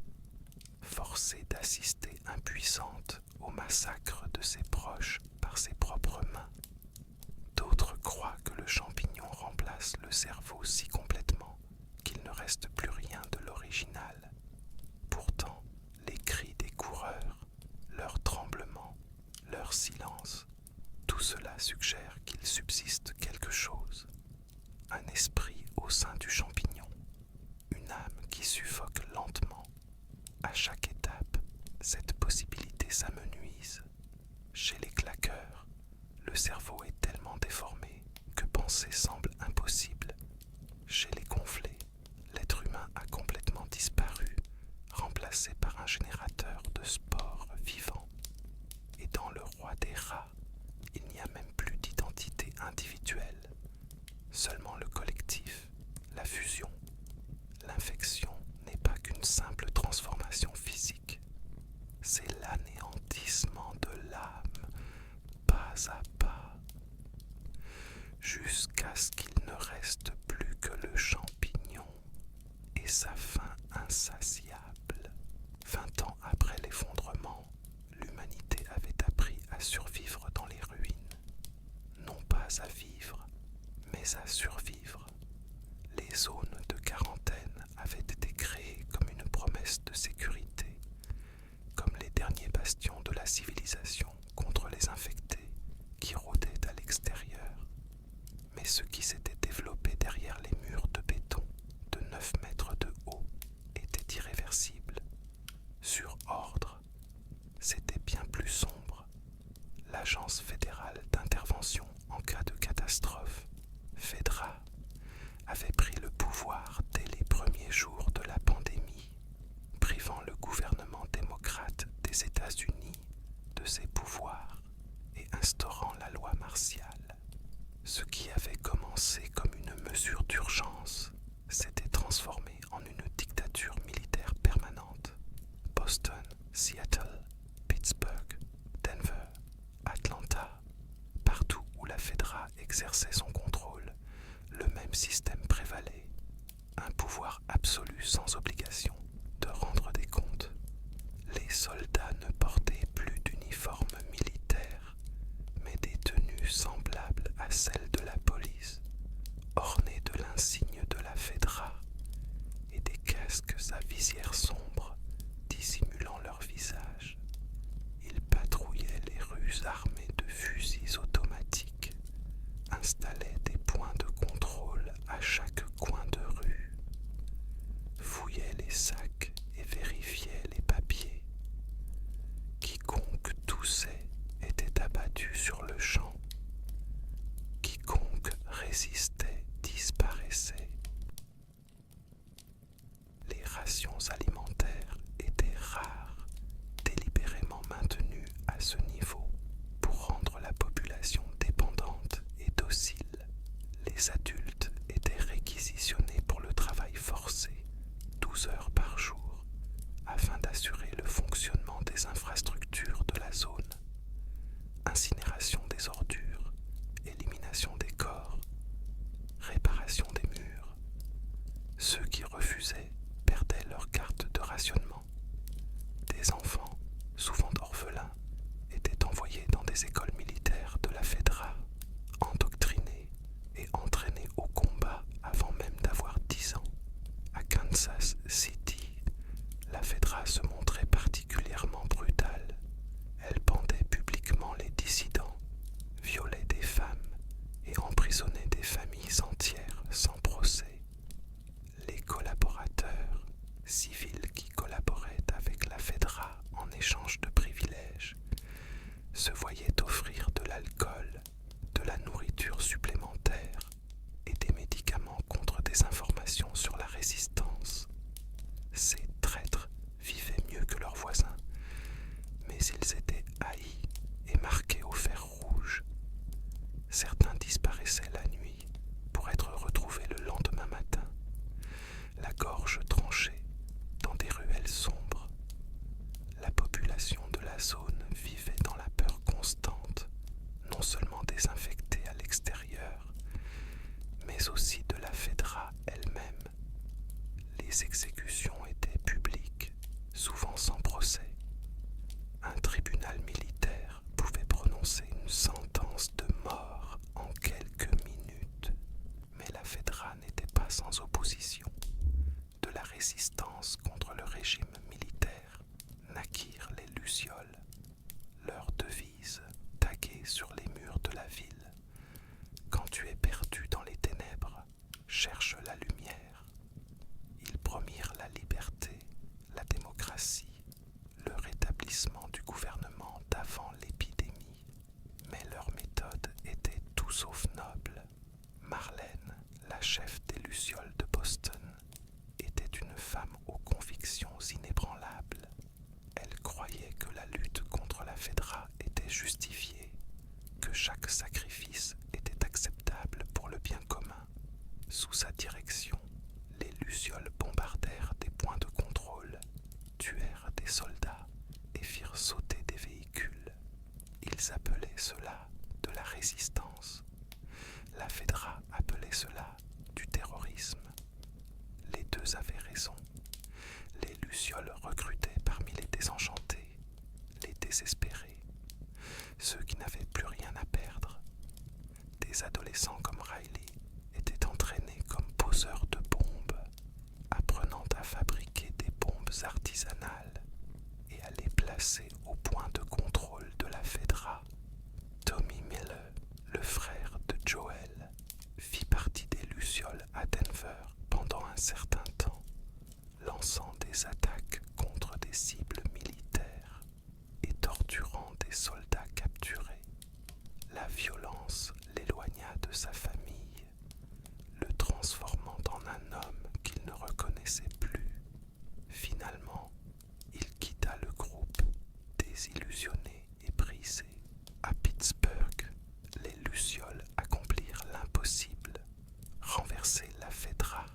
forcée d'assister impuissante au massacre de ses proches par ses propres mains. D'autres croient que le champignon remplace le cerveau si complètement qu'il ne reste plus rien de l'original. Pourtant, les cris des coureurs, leurs tremblements, leur silence, tout cela suggère qu'il subsiste quelque chose, un esprit au sein du champignon, une âme qui suffoque lentement. À chaque étape, cette possibilité s'amenuise. Chez les claqueurs, le cerveau est tellement déformé que penser semble impossible. Chez les gonflés, l'être humain a complètement disparu, remplacé par un générateur de spores vivants. Et dans le roi des rats, il n'y a même plus d'identité individuelle, seulement le collectif, la fusion. L'infection n'est pas qu'une simple transformation physique, c'est l'anéantissement de l'âme, pas à pas, jusqu'à ce qu'il ne reste plus que le champignon et sa faim insatiable. 20 ans après l'effondrement, l'humanité avait appris à survivre dans les ruines. Non pas à vivre, mais à survivre. Les zones de quarantaine avaient été créées comme une promesse de sécurité, comme les derniers bastions de la civilisation contre les infectés qui rôdaient à l'extérieur. Mais ce qui s'était développé derrière les murs de béton de 9 mètres de haut était irréversible. Sur ordre, c'était bien plus sombre. L'Agence fédérale d'intervention en cas de catastrophe, FEDRA, avait pris le pouvoir dès les premiers jours de la pandémie, privant le gouvernement démocrate des États-Unis de ses pouvoirs et instaurant la loi martiale. Ce qui avait commencé comme une mesure d'urgence s'était transformé en une dictature militaire permanente. Boston, Seattle, Pittsburgh, Denver, Atlanta, partout où la FEDRA exerçait son contrôle, le même système prévalait, un pouvoir absolu sans obligation de rendre des comptes. Les soldats ne portaient plus d'uniforme militaire, mais des tenues semblables à celles de la police, ornées de l'insigne de la FEDRA et des casques à visière sombre dissimulant leur visage. Ils patrouillaient les rues armés de fusils automatiques, installaient des points de contrôle à chaque coin de rue, fouillaient les sacs et vérifiaient les papiers. Quiconque toussait était abattu sur le champ. Quiconque résistait disparaissait. Les rations alimentaires étaient rares, délibérément maintenues à ce niveau pour rendre la population dépendante et docile. Les adultes étaient réquisitionnés pour le travail forcé, 12 heures par jour, afin d'assurer le fonctionnement des infrastructures de la zone. Incinération des ordures, élimination des corps, réparation des murs. Ceux qui refusaient perdaient leur carte de rationnement. Des enfants, souvent orphelins, étaient envoyés dans des écoles militaires de la FEDRA, endoctrinés et entraînés au combat avant même d'avoir 10 ans. À Kansas City, la FEDRA se montrait particulièrement brutale. Elle pendait publiquement les dissidents, violait des femmes et emprisonnait des familles entières sans procès. Les collaborateurs, civils qui collaboraient avec la FEDRA en échange de privilèges, se voyaient offrir tout sauf noble. Marlène, la chef des Lucioles de Boston, était une femme aux convictions inébranlables. Elle croyait que la lutte contre la Fedra était justifiée, que chaque sacrifice était acceptable pour le bien commun. Sous sa direction, les Lucioles bombardèrent des points de contrôle, tuèrent des soldats et firent sauter des véhicules. Ils appelaient cela de la résistance. La Fedra appelait cela du terrorisme. Les deux avaient raison. Les Lucioles recrutaient parmi les désenchantés, les désespérés, ceux qui n'avaient plus rien à perdre. Des adolescents comme Riley étaient entraînés comme poseurs de bombes, apprenant à fabriquer des bombes artisanales et à les placer au point de contrôle de la Fedra. Tommy Miller, le frère de Joel, fit partie des Lucioles à Denver pendant un certain temps, lançant des attaques contre des cibles militaires et torturant des soldats capturés. La violence l'éloigna de sa famille, le transformant en un homme qu'il ne reconnaissait plus. Finalement, il quitta le groupe, désillusionné et brisé. À Pittsburgh, les Lucioles accomplirent l'impossible, renverser la Fedra.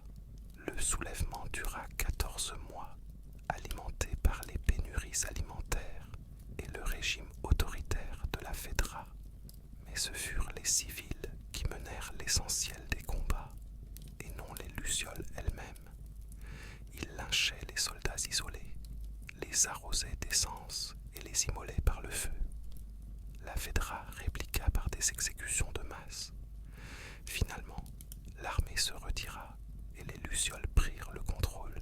Le soulèvement dura 14 mois, alimenté par les pénuries alimentaires et le régime autoritaire de la Fedra. Mais ce furent les civils qui menèrent l'essentiel des combats, et non les Lucioles elles-mêmes. Ils lynchaient les soldats isolés, les arrosaient d'essence et les immolaient par le feu. La Fedra répliqua par des exécutions de masse. Finalement, l'armée se retira et les Lucioles prirent le contrôle.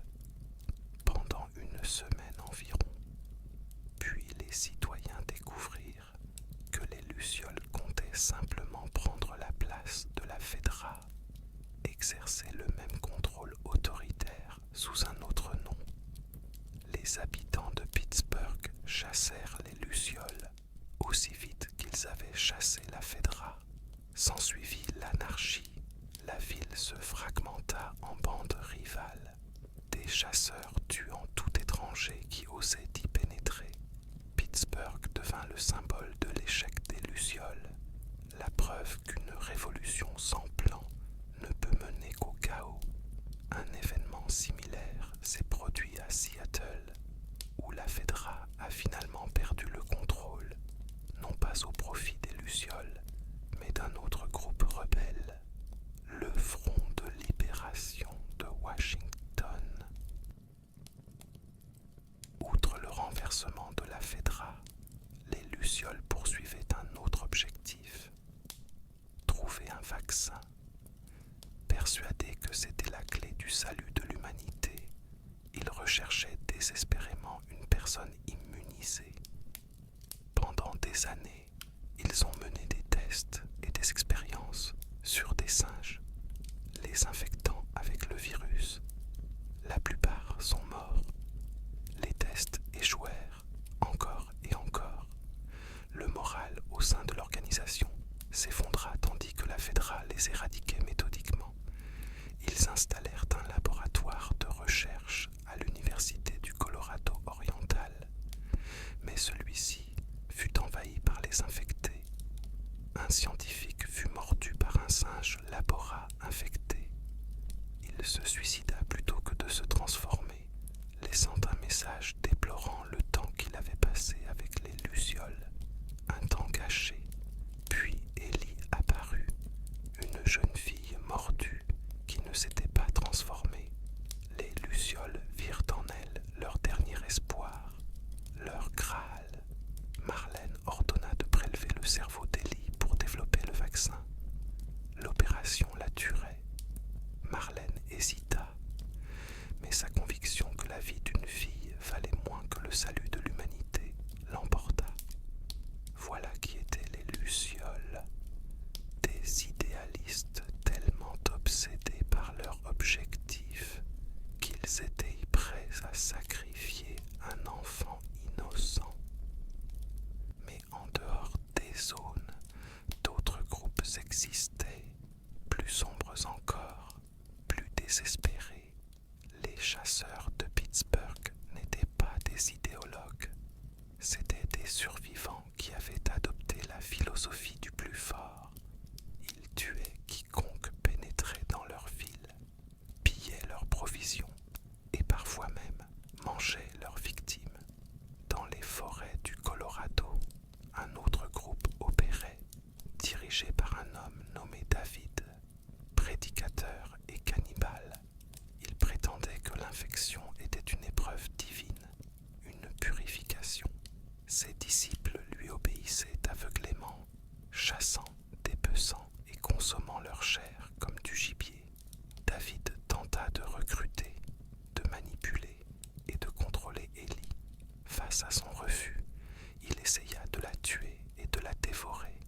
Pendant une semaine environ, puis les citoyens découvrirent que les Lucioles comptaient simplement prendre la place de la Fedra, exercer le même contrôle autoritaire sous un autre nom. Les habitants de Pittsburgh chassèrent les Lucioles aussi vite qu'ils avaient chassé la Fedra. S'ensuivit l'anarchie. La ville se fragmenta en bandes rivales, des chasseurs tuant tout étranger qui osait y pénétrer. Pittsburgh devint le symbole de l'échec des Lucioles, la preuve qu'une révolution sans plan ne peut mener qu'au chaos. Un événement similaire s'est produit à Seattle, où la Fedra a finalement perdu le contrôle, non pas au profit des Lucioles, mais d'un autre groupe rebelle, le Front de Libération de Washington. Outre le renversement de la Fedra, les Lucioles poursuivaient un autre objectif: trouver un vaccin. Persuadés que c'était la clé du salut de l'humanité, ils recherchaient désespérément une personne immunisée. Pendant des années, ils ont mené des tests et des expériences sur des singes, les infectant avec le virus. La plupart sont morts. Les tests échouèrent encore et encore. Le moral au sein de l'organisation s'effondra tandis que la Fedra les éradiquait méthodiquement. Ils installèrent un laboratoire de recherche à l'université du Colorado oriental, mais celui-ci fut envahi par les infectés. Un scientifique fut mordu par un singe labora infecté. Il se suicida plutôt que de se transformer, laissant un message déplorant le temps qu'il avait passé avec les Lucioles. Un temps caché, puis Ellie apparut, une jeune fille mordue qui ne s'était pas transformée. Les Lucioles virent en elle leur dernier espoir, leur Graal. Marlène ordonna de prélever le cerveau d'Ellie pour développer le vaccin. L'opération la tuerait. Marlène hésita, mais sa conviction que la vie d'une fille valait moins que le salut de l'humanité l'emporta. existaient, plus sombres encore, plus désespérés. Les chasseurs de Pittsburgh n'étaient pas des idéologues, c'étaient des survivants qui avaient adopté la philosophie du plus fort. Ils tuaient quiconque pénétrait dans leur ville, pillaient leurs provisions et parfois même mangeaient leurs victimes. Dans les forêts du Colorado, un autre groupe opérait, dirigé par un homme nommé David, prédicateur et cannibale. Il prétendait que l'infection était une épreuve divine, une purification. Ses disciples lui obéissaient aveuglément, chassant, dépeçant et consommant leur chair comme du gibier. David tenta de recruter, de manipuler et de contrôler Élie. Face à son refus, il essaya de la tuer et de la dévorer.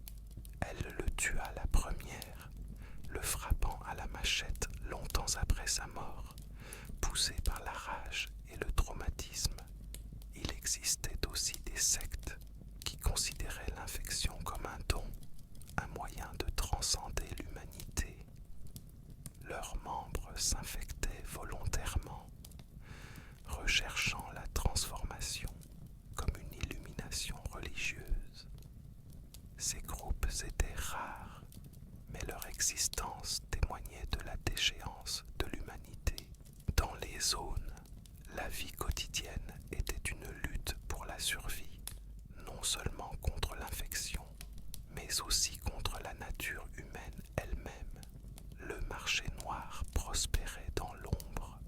Elle le tua la première, le frappant à la machette longtemps après sa mort, poussé par la rage et le traumatisme. Il existait aussi des sectes qui considéraient l'infection comme un don, un moyen de transcender l'humanité. Leurs membres s'infectaient volontairement, recherchant la transformation comme une illumination religieuse. Ces groupes étaient rares, mais leur existence témoignait de la déchéance de l'humanité. Dans les zones, la vie quotidienne était une lutte pour la survie, non seulement contre l'infection, mais aussi contre la nature humaine elle-même. Le marché noir prospérait dans l'ombre,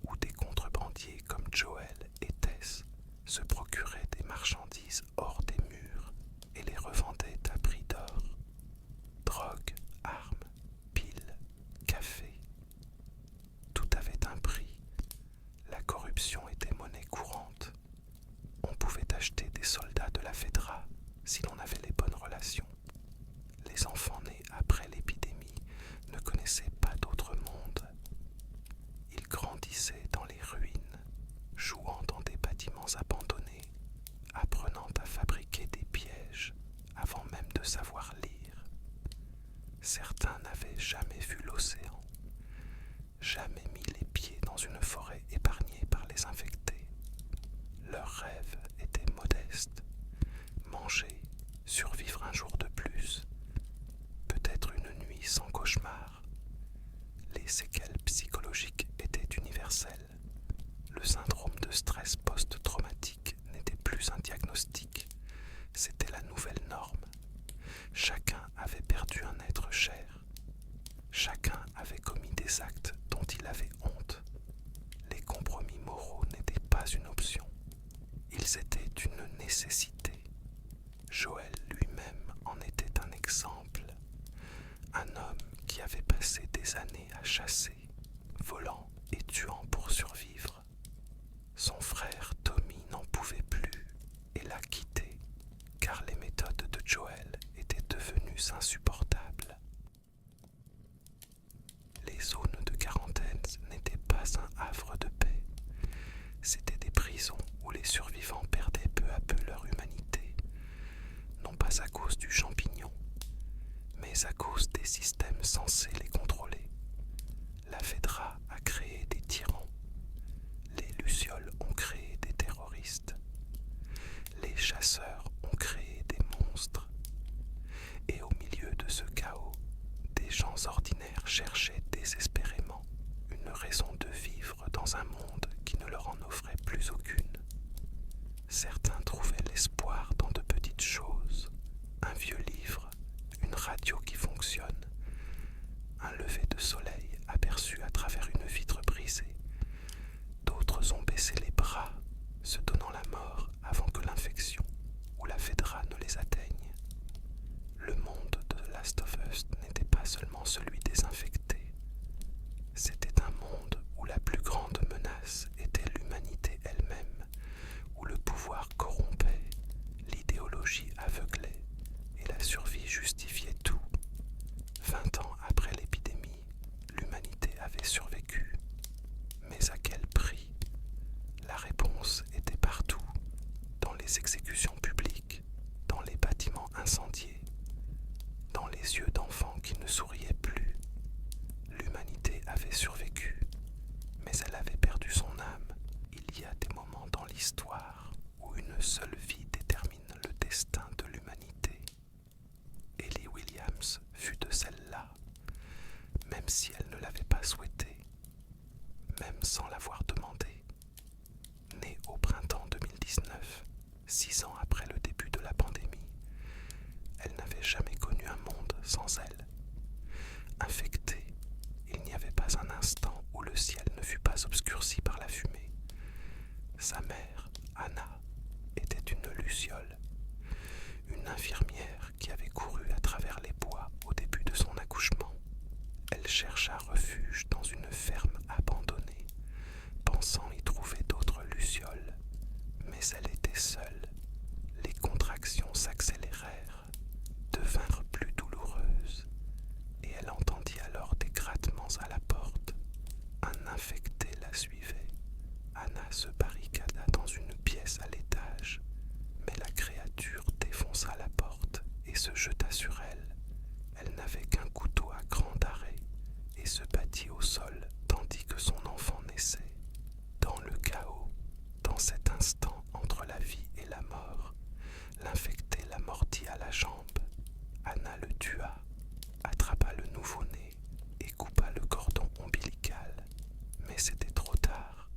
où des contrebandiers comme Joel et Tess se procuraient des marchandises hors des murs et les revendaient à prix d'or. Drogue, armes, piles, café, tout avait un prix. La corruption était monnaie courante. On pouvait acheter des soldats de la Fedra si l'on avait les bonnes relations. Les enfants nés après l'épidémie ne connaissaient pas d'autre monde. Ils grandissaient dans les ruines, jouant dans des bâtiments abandonnés, apprenant à fabriquer des pièges avant même de savoir lire. Certains n'avaient jamais vu l'océan, jamais mis les pieds dans une forêt épargnée par les infectés. Leur rêve était modeste, manger, survivre un jour de plus, peut-être une nuit sans cauchemar. Les séquelles psychologiques étaient universelles. Le syndrome de stress post-traumatique n'était plus un diagnostic, c'était la nouvelle norme. Chacun avait perdu un être cher. Chacun avait commis des actes dont il avait honte. Les compromis moraux n'étaient pas une option. Ils étaient une nécessité. Joël lui-même en était un exemple. Un homme qui avait passé des années à chasser, volant et tuant pour survivre. Son frère Tommy n'en pouvait plus et l'a quitté, car les méthodes de Joel étaient devenues insupportables. Les zones de quarantaine n'étaient pas un havre de paix. C'étaient des prisons où les survivants perdaient peu à peu leur humanité, non pas à cause du champignon, mais à cause des systèmes censés les contrôler. La Fedra a créé des tyrans. Les Lucioles ont créé des terroristes. Les chasseurs ont créé des monstres. Et au milieu de ce chaos, des gens ordinaires cherchaient désespérément une raison de vivre dans un monde qui ne leur en offrait plus aucune. Certains trouvaient l'espoir dans de petites choses, un vieux livre, une radio qui fonctionne, un lever de soleil aperçu à travers une vitre brisée. D'autres ont baissé les bras, se donnant la mort avant que l'infection ou la Fedra ne les atteigne. Le monde de The Last of Us n'était pas seulement celui des infectés. C'était un monde où la plus grande menace était l'humanité elle-même, où le pouvoir corrompait, l'idéologie aveuglait et la survie justifiait tout. 20 ans après l'épidémie, l'humanité avait survécu. Mais à quel prix? La réponse était partout, dans les exécutions publiques, dans les bâtiments incendiés, dans les yeux d'enfants si elle ne l'avait pas souhaité, même sans l'avoir demandé. Née au printemps 2019, 6 ans après le début de la pandémie, elle n'avait jamais connu un monde sans elle. Infectée, il n'y avait pas un instant où le ciel ne fut pas obscurci par la fumée. Sa mère, Anna, était une luciole, une infirmière qui avait couru à travers les bois au début de son accouchement. Elle chercha refuge dans une ferme abandonnée, pensant y trouver d'autres lucioles, mais elle était seule. Les contractions s'accélérèrent, devinrent plus douloureuses, et elle entendit alors des grattements à la porte. Un infecté la suivait. Anna se barricada dans une pièce à l'étage, mais la créature défonça la porte et se jeta sur elle. Elle n'avait qu'un couteau à grand arrêt et se battit au sol tandis que son enfant naissait. Dans le chaos, dans cet instant entre la vie et la mort, l'infecté la mordit à la jambe. Anna le tua, attrapa le nouveau-né et coupa le cordon ombilical. Mais c'était trop tard.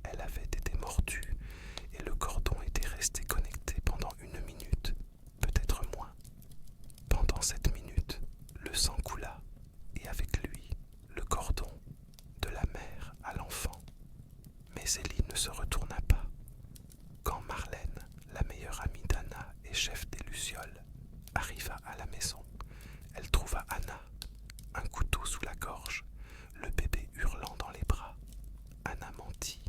Elle avait été mordue et le cordon était resté connecté pendant 1 minute, peut-être moins. Pendant cette minute, le sang coula et avec lui, le cordon, de la mère à l'enfant. Mais Ellie ne se retourna pas. Quand Marlène, la meilleure amie d'Anna et chef des Lucioles, arriva à la maison, elle trouva Anna, un couteau sous la gorge, le bébé hurlant dans les bras. Anna mentit,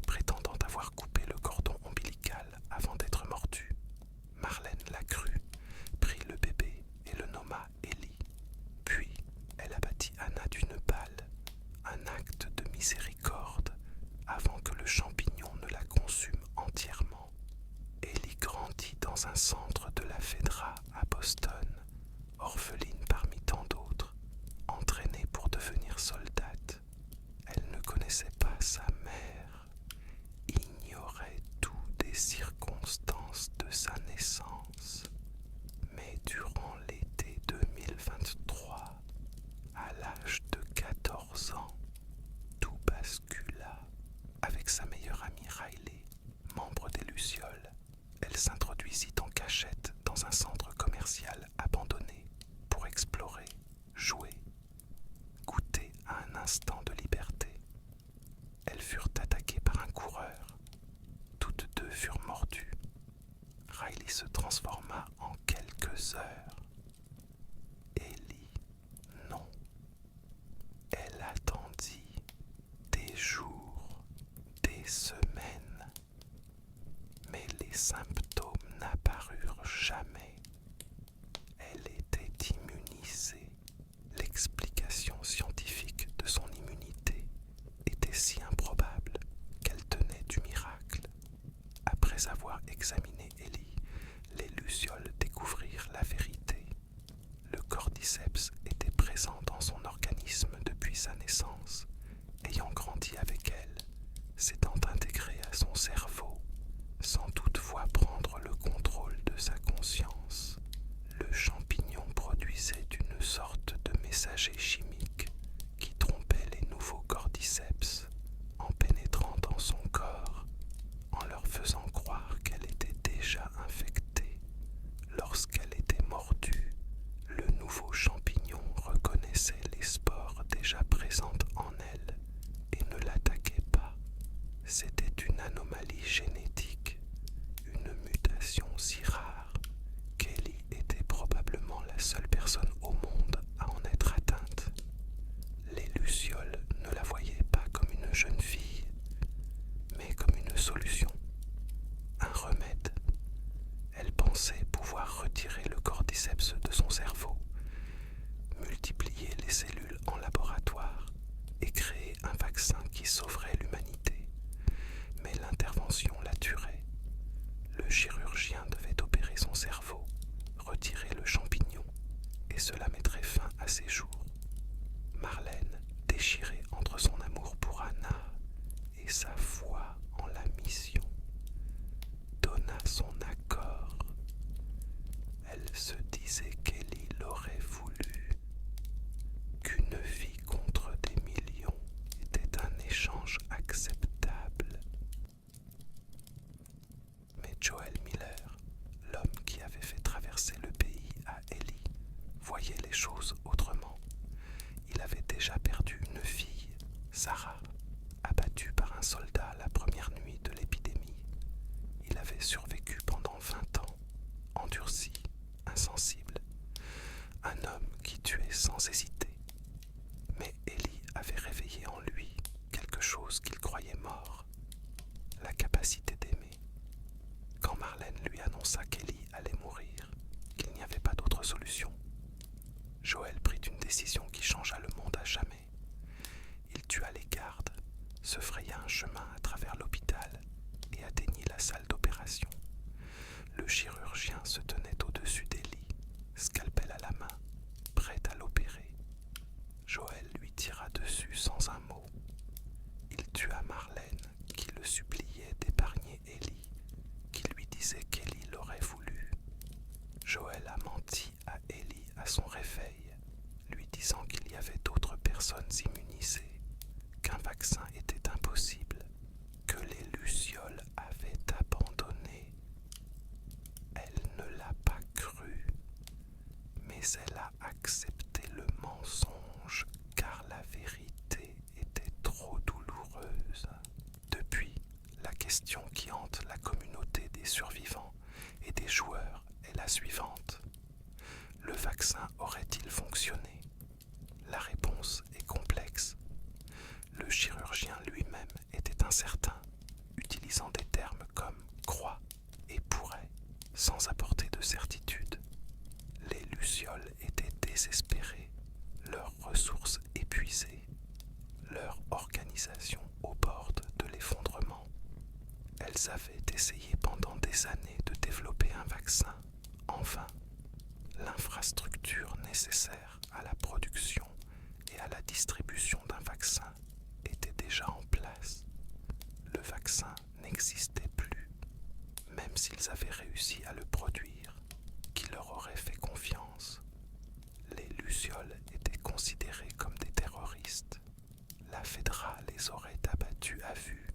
prétendant avoir coupé le cordon ombilical avant d'être mordue. Marlène la crut, prit le bébé et le nomma Ellie. Puis, elle abattit Anna d'une balle, un acte de miséricorde, avant que le champignon ne la consume entièrement. Ellie grandit dans un centre de la Fedra à Boston, orpheline parmi tant d'autres, entraînée pour devenir soldate. Elle ne connaissait pas sa mère, ignorait tout des circonstances de sa naissance. Mais durant l'été 2023, à l'âge de 14 ans, tout bascula. Avec sa meilleure amie Riley, membre des Lucioles, elle s'introduisit en cachette dans un centre commercial abandonné pour explorer, jouer, goûter à un instant de liberté. Elles furent attaquées par un coureur. Toutes deux furent mordues. Riley se transforma en quelques heures. Ellie, non. Elle attendit des jours, des semaines, mais les symptômes n'apparurent jamais. Elle était immunisée. L'explication scientifique de son immunité était si improbable qu'elle tenait du miracle. Après avoir examiné Ellie, les Lucioles découvrirent la vérité. Le cordyceps était présent dans son organisme depuis sa naissance, ayant grandi avec elle, s'étant intégré à son cerveau, sans toutefois prendre le contrôle de sa conscience. Le champignon produisait une sorte de messager chimique qui trompait les nouveaux cordyceps en pénétrant dans son corps, en leur faisant croire qu'elle était déjà infectée. Lorsqu'elle était mordue, le nouveau champignon reconnaissait les spores déjà présentes en elle et ne l'attaquait pas. C'était une anomalie génétique, une mutation si rare qu'Ellie était probablement la seule personne au monde à en être atteinte. Les Lucioles ne la voyaient pas comme une jeune fille, mais comme une solution, un remède. Elle pensait pouvoir retirer le cordyceps de son cerveau, multiplier les cellules en laboratoire et créer un vaccin qui sauverait l'humanité. Mais l'intervention la tuerait. Le chirurgien devait opérer son cerveau, retirer le champignon, et cela mettrait fin à ses jours. Marlène, déchirée entre son amour pour Anna et sa foi en la mission, donna son accord. Elle se disait qu'Ellie l'aurait voulu, qu'une vie choses autrement. Il avait déjà perdu une fille, Sarah, abattue par un soldat la première nuit de l'épidémie. Il avait survécu pendant 20 ans, endurci, insensible. Un homme qui tuait sans hésiter. Mais Ellie avait réveillé en lui quelque chose qu'il croyait mort, la capacité d'aimer. Quand Marlène lui annonça qu'Ellie allait mourir, qu'il n'y avait pas d'autre solution, Joël prit une décision qui changea le monde à jamais. Il tua les gardes, se fraya un chemin à travers l'hôpital et atteignit la salle d'opération. Le chirurgien se tenait au-dessus d'Ellie, scalpel à la main, prêt à l'opérer. Joël lui tira dessus sans un mot. Il tua Marlène, qui le suppliait d'épargner Ellie, qui lui disait qu'Ellie l'aurait voulu. Joël a menti à Ellie à son réveil, lui disant qu'il y avait d'autres personnes immunisées, qu'un vaccin était impossible, que les lucioles avaient abandonné. Elle ne l'a pas cru, mais elle a accepté le mensonge car la vérité était trop douloureuse. Depuis, la question qui hante la communauté des survivants et des joueurs est la suivante. Le vaccin aurait-il fonctionné? La réponse est complexe. Le chirurgien lui-même était incertain, utilisant des termes comme croit et pourrait, sans apporter de certitude. Les lucioles étaient désespérées, leurs ressources épuisées, leur organisation au bord de l'effondrement. Elles avaient essayé pendant des années de développer un vaccin, en vain. L'infrastructure nécessaire à la production et à la distribution d'un vaccin était déjà en place. Le vaccin n'existait plus, même s'ils avaient réussi à le produire. Qui leur aurait fait confiance? Les lucioles étaient considérés comme des terroristes. La Fedra les aurait abattus à vue.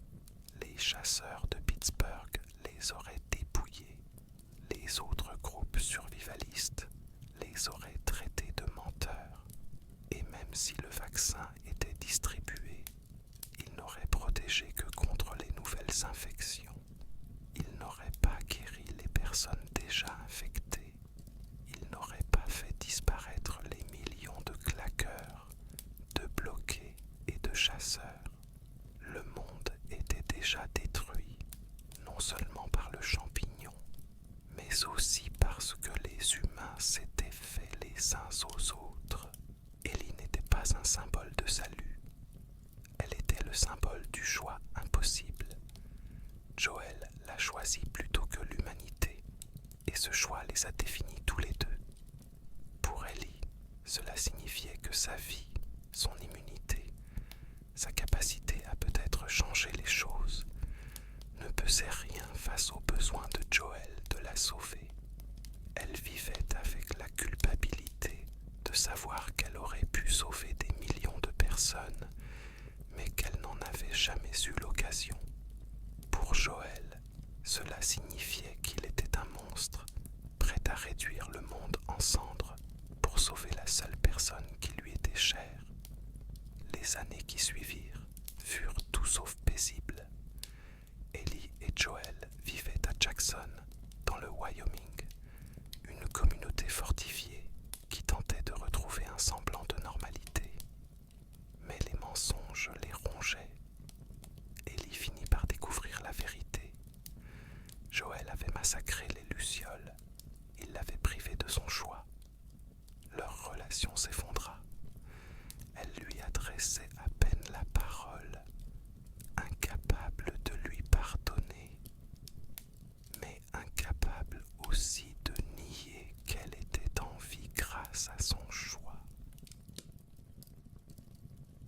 Les chasseurs de Pittsburgh les auraient dépouillés. Les autres groupes survivalistes les auraient traités de menteurs. Et même si le vaccin était distribué, il n'aurait protégé que contre les nouvelles infections. Il n'aurait pas guéri les personnes déjà infectées. Il n'aurait pas fait disparaître les millions de claqueurs, de bloqués et de chasseurs. Le monde était déjà détruit, non seulement par le champignon, mais aussi parce que les humains s'étaient faits les uns aux autres. Ellie n'était pas un symbole de salut. Elle était le symbole du choix impossible. Joël l'a choisi plutôt que l'humanité, et ce choix les a définis tous les deux. Pour Ellie, cela signifiait que sa vie, son immunité, sa capacité à peut-être changer les choses, ne pesait rien face au besoin de Joël de la sauver. Elle vivait avec la culpabilité de savoir qu'elle aurait pu sauver des millions de personnes, mais qu'elle n'en avait jamais eu l'occasion. Pour Joël, cela signifiait qu'il était un monstre, prêt à réduire le monde en cendres pour sauver la seule personne qui lui était chère. Les années qui suivirent furent tout sauf paisibles. Ellie et Joël vivaient à Jackson, dans le Wyoming, une communauté fortifiée qui tentait de retrouver un semblant de normalité. Mais les mensonges les rongeaient. Ellie finit par découvrir la vérité. Joël avait massacré les lucioles. Il l'avait privé de son choix. Leur relation s'effondra. Elle lui adressait à peine la parole, incapable de lui pardonner, mais incapable aussi de nier qu'elle était en vie grâce à son choix.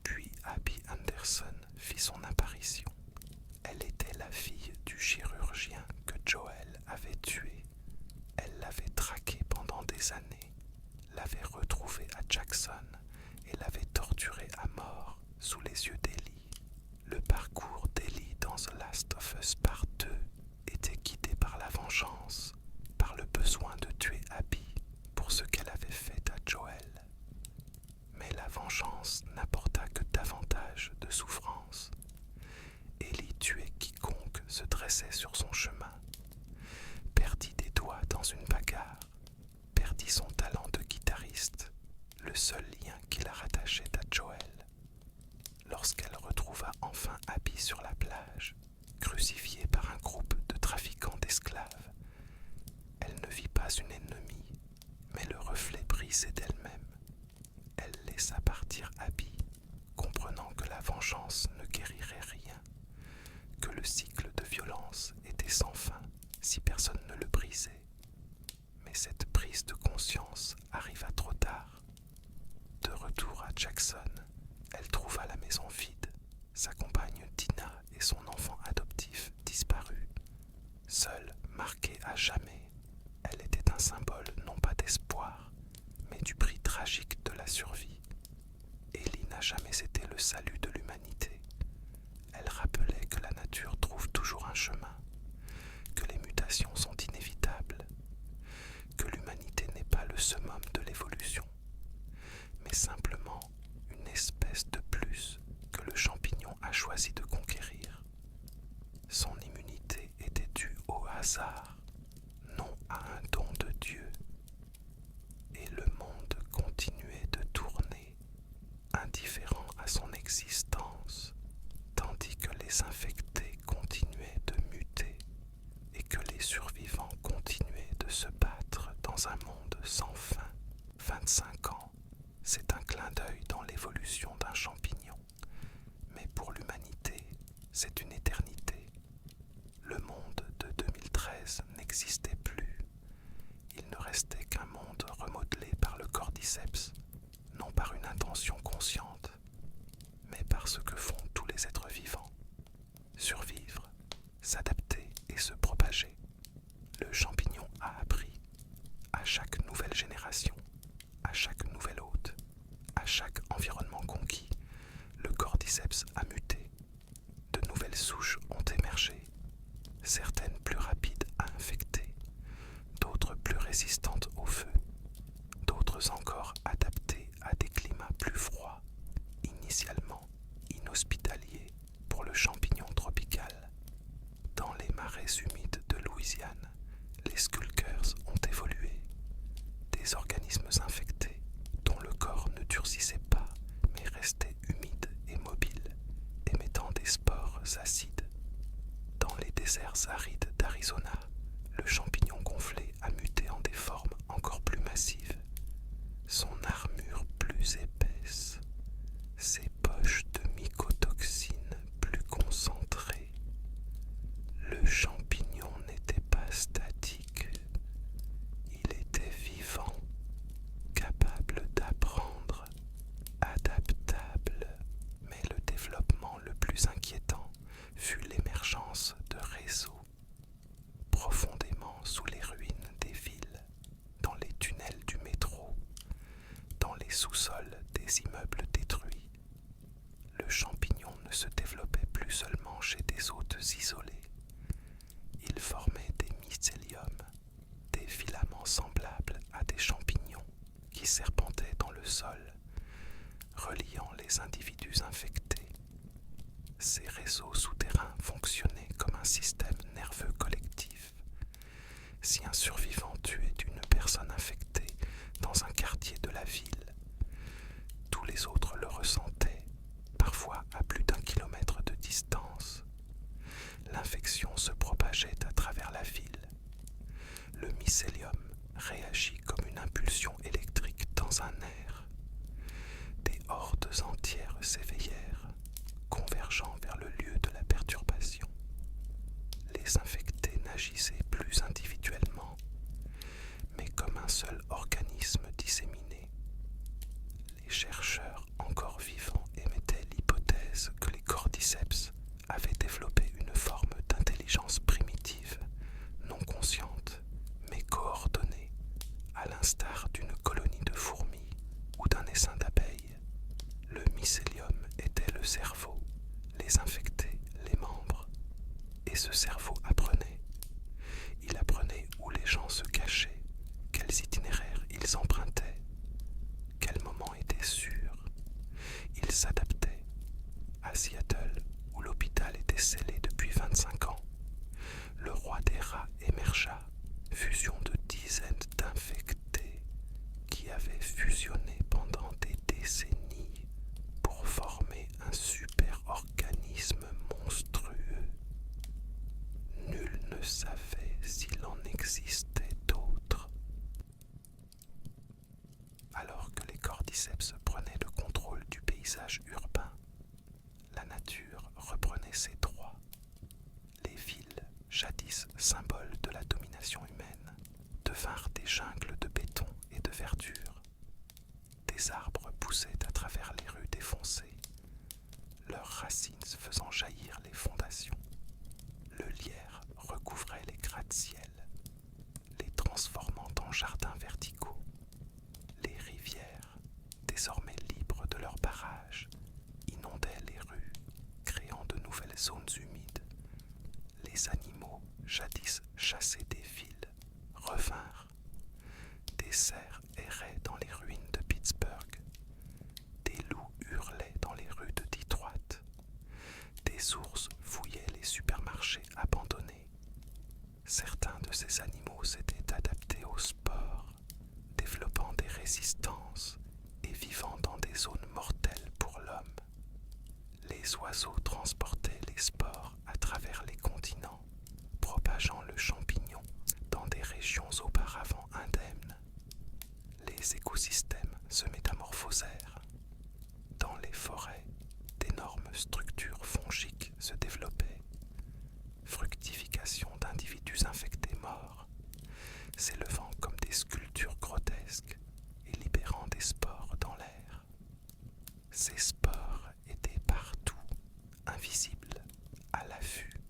Puis Abby Anderson fit son apparition. Elle était la fille du chirurgien que Joël avait tué. Elle l'avait traqué pendant des années, l'avait retrouvé à Jackson et l'avait torturé à mort sous les yeux d'Ellie. Le parcours d'Ellie dans The Last of Us Part 2 était guidé par la vengeance, par le besoin de tuer Abby pour ce qu'elle avait fait à Joël. qui la rattachait à Joël. Lorsqu'elle retrouva enfin Abby sur la plage, crucifiée par un groupe de trafiquants d'esclaves, elle ne vit pas une ennemie, mais le reflet brisé d'elle-même. Elle laissa partir Abby, comprenant que la vengeance ne guérirait rien, que le cycle de violence était sans fin si personne ne le brisait. Mais cette prise de conscience arriva trop tard. De retour à Jackson, elle trouva la maison vide, sa compagne Dina et son enfant adoptif disparus. Seule, marquée à jamais, elle était un symbole non pas d'espoir, mais du prix tragique de la survie. Ellie n'a jamais été le salut de l'humanité. Elle rappelait que la nature trouve toujours un chemin, que les mutations sont inévitables, que l'humanité n'est pas le summum de l'évolution, mais simplement une espèce de plus que le champignon a choisi de conquérir. Son immunité était due au hasard, non à un don de Dieu. Et le monde continuait de tourner, indifférent à son existence, tandis que les infectés continuaient de muter et que les survivants continuaient de se battre dans un monde sans fin. 25 ans, c'est un clin d'œil dans l'évolution d'un champignon, mais pour l'humanité, c'est une éternité. Le monde de 2013 n'existait plus. Il ne restait qu'un monde remodelé par le cordyceps, non par une intention consciente, mais par ce que font tous les êtres vivants. Survivre, s'adapter et se propager. Le champignon a appris, à chaque nouvelle génération, à chaque nouvel hôte, à chaque environnement conquis, le cordyceps a muté. De nouvelles souches ont émergé, certaines plus rapides à infecter, d'autres plus résistantes au feu, d'autres encore adaptées à des climats plus froids, initialement inhospitaliers pour le champignon tropical. Dans les marais humides de Louisiane, les skulkers ont évolué, des organismes infectés dont le corps ne durcissait pas mais restait humide et mobile, émettant des spores acides. Dans les déserts arides d'Arizona, le champignon gonflé a muté en des formes encore plus massives. Son armure plus épaisse, ses poches de mycotoxines plus concentrées. Le champignon n'était pas statique, il était vivant, capable d'apprendre, adaptable. Mais le développement le plus inquiétant fut l'émergence de réseaux profondément sous les ruines des villes, dans les tunnels du métro, dans les sous-sols des immeubles détruits. Le champignon ne se développait plus seulement chez des hôtes isolés. Il formait des mycéliums, des filaments semblables à des champignons qui serpentaient dans le sol, reliant les individus infectés. Ces réseaux souterrains fonctionnaient comme un système nerveux collectif. Si un survivant tuait une personne infectée dans un quartier de la ville, tous les autres le ressentaient, parfois à plus d'1 kilomètre de distance. L'infection se propageait à travers la ville. Le mycélium réagit comme une impulsion électrique dans un nerf. Des hordes entières s'éveillèrent, convergeant vers le lieu de la perturbation. Les infectés n'agissaient plus individuellement, mais comme un seul organisme disséminé. Les chercheurs encore vivants émettaient l'hypothèse que les cordyceps avaient développé une forme d'intelligence primitive, non consciente, mais coordonnée, à l'instar d'une colonie de fourmis ou d'un essaim d'abeilles. Le mycélium était le cerveau, les infectés les membres, et ce cerveau apprenait. Il apprenait où les gens se cachaient, quels itinéraires ils empruntaient, quel moment était sûr. Il s'adaptait. À Seattle, où l'hôpital était scellé depuis 25 ans, le roi des rats émergea, fusion de dizaines d'infectés qui avaient fusionné pendant des décennies. cordyceps prenait le contrôle du paysage urbain, la nature reprenait ses droits. Les villes, jadis symboles de la domination humaine, devinrent des jungles de béton et de verdure. Des arbres poussaient à travers les rues défoncées, leurs racines faisant jaillir les fondations. Le lierre recouvrait les gratte-ciel, les transformant en jardins verticaux. Les rivières, désormais libres de leurs barrages, inondaient les rues, créant de nouvelles zones humides. Les animaux, jadis chassés des villes, revinrent. Des cerfs erraient dans les ruines de Pittsburgh. Des loups hurlaient dans les rues de Detroit. Des ours fouillaient les supermarchés abandonnés. Certains de ces animaux s'étaient adaptés au sport, développant des résistances et vivant dans des zones mortelles pour l'homme. Les oiseaux transportaient les spores à travers les continents, propageant le champignon dans des régions auparavant indemnes. Les écosystèmes se métamorphosèrent. Dans les forêts, d'énormes structures fongiques se développaient. Fructification d'individus infectés morts, s'élevant comme des sculptures grotesques et libérant des spores dans l'air. Ces spores étaient partout, invisibles, à l'affût.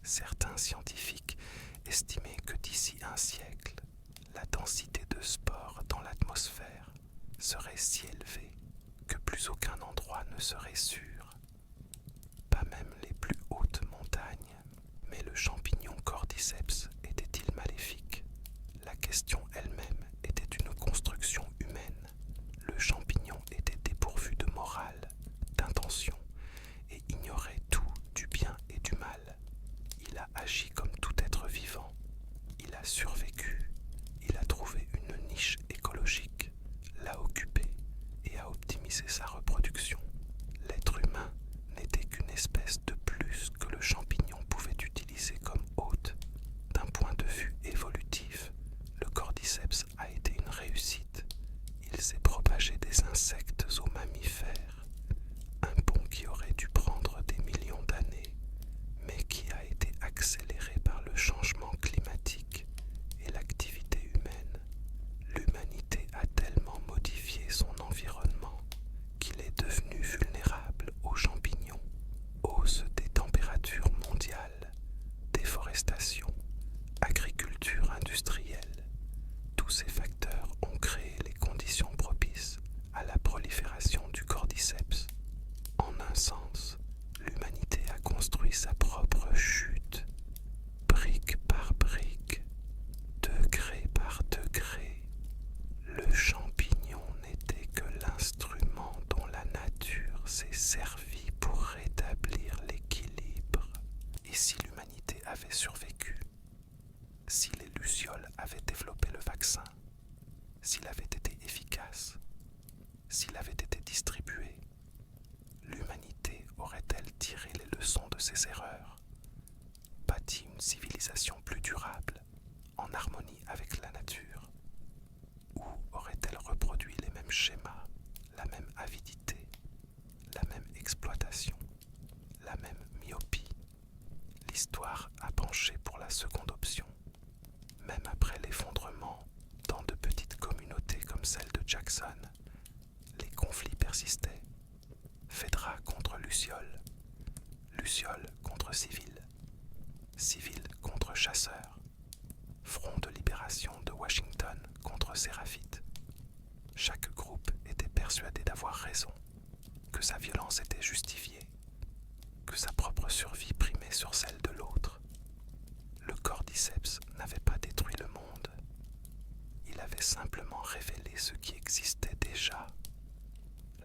Certains scientifiques estimaient que d'ici un siècle, la densité de spores dans l'atmosphère serait si élevée que plus aucun endroit ne serait sûr. Pas même les plus hautes montagnes. Mais le champignon cordyceps était-il maléfique? La question elle-même était une construction humaine. Le champignon était dépourvu de morale, d'intention, et ignorait tout du bien et du mal. Il a agi comme tout être vivant. Il a survécu. Il a trouvé une niche écologique, l'a occupée et a optimisé sa reproduction. L'être humain n'était qu'une espèce de plus que le champignon pouvait utiliser comme hôte. D'un point de vue évolutif, le cordyceps a été une réussite. Il s'est propagé des insectes aux mammifères, un bond qui aurait dû prendre des millions d'années, mais qui a été accéléré par le changement climatique et l'activité humaine. L'humanité a tellement modifié son environnement qu'il est devenu vulnérable aux champignons. Hausse des températures mondiales, déforestation, agriculture industrielle, tous ces facteurs ont créé les conditions propices à la prolifération du cordyceps. En un sens, l'humanité a construit sa propre chute, brique par brique, degré par degré. Le champignon n'était que l'instrument dont la nature s'est servie pour rétablir l'équilibre. Et si l'humanité avait survécu, si les lucioles avaient développé le vaccin, s'il avait été efficace, s'il avait été distribué, l'humanité aurait-elle tiré les leçons de ses erreurs, bâti une civilisation plus durable, en harmonie avec la nature, ou aurait-elle reproduit les mêmes schémas, la même avidité, la même exploitation, la même myopie? L'histoire a penché pour la seconde option. Même après l'effondrement, dans de petites communautés comme celle de Jackson, les conflits persistaient. Fédra contre Lucioles, Lucioles contre civils, civils contre chasseurs, Front de libération de Washington contre Séraphite. Chaque groupe était persuadé d'avoir raison, que sa violence était justifiée, que sa propre survie primait sur celle de l'autre. Le cordyceps n'avait pas détruit le monde. Il avait simplement révélé ce qui existait déjà,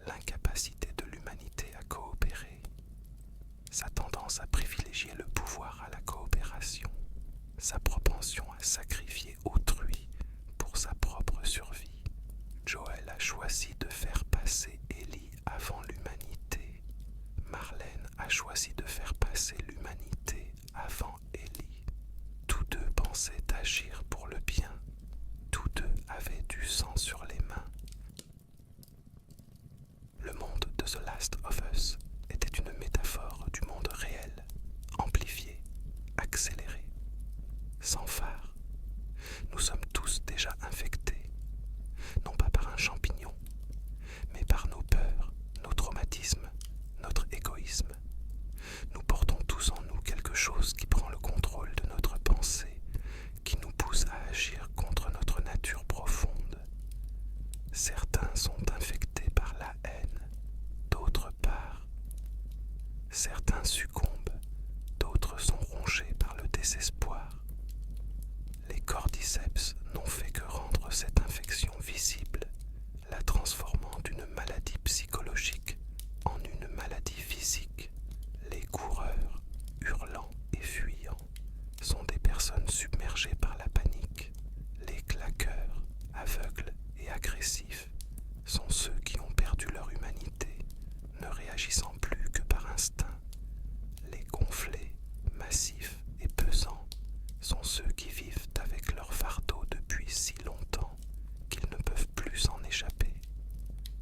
l'incapacité de l'humanité à coopérer, sa tendance à privilégier le pouvoir à la coopération, sa propension à sacrifier autrui pour sa propre survie. Joël a choisi de faire passer Ellie avant l'humanité. Marlène a choisi de faire passer l'humanité avant Ellie. Tous deux pensaient agir pour le bien. Tous deux avaient du sang sur les mains. Certains sont infectés par la haine, d'autres par. Certains succombent, d'autres sont rongés par le désespoir. Les cordyceps n'ont fait que rendre cette infection visible, la transformant d'une maladie psychologique en une maladie physique. Les coureurs, hurlants et fuyants, sont des personnes submergées par la panique. Les claqueurs, aveugles et agressifs, sont ceux qui ont perdu leur humanité, ne réagissant plus que par instinct. Les gonflés, massifs et pesants, sont ceux qui vivent avec leur fardeau depuis si longtemps qu'ils ne peuvent plus s'en échapper.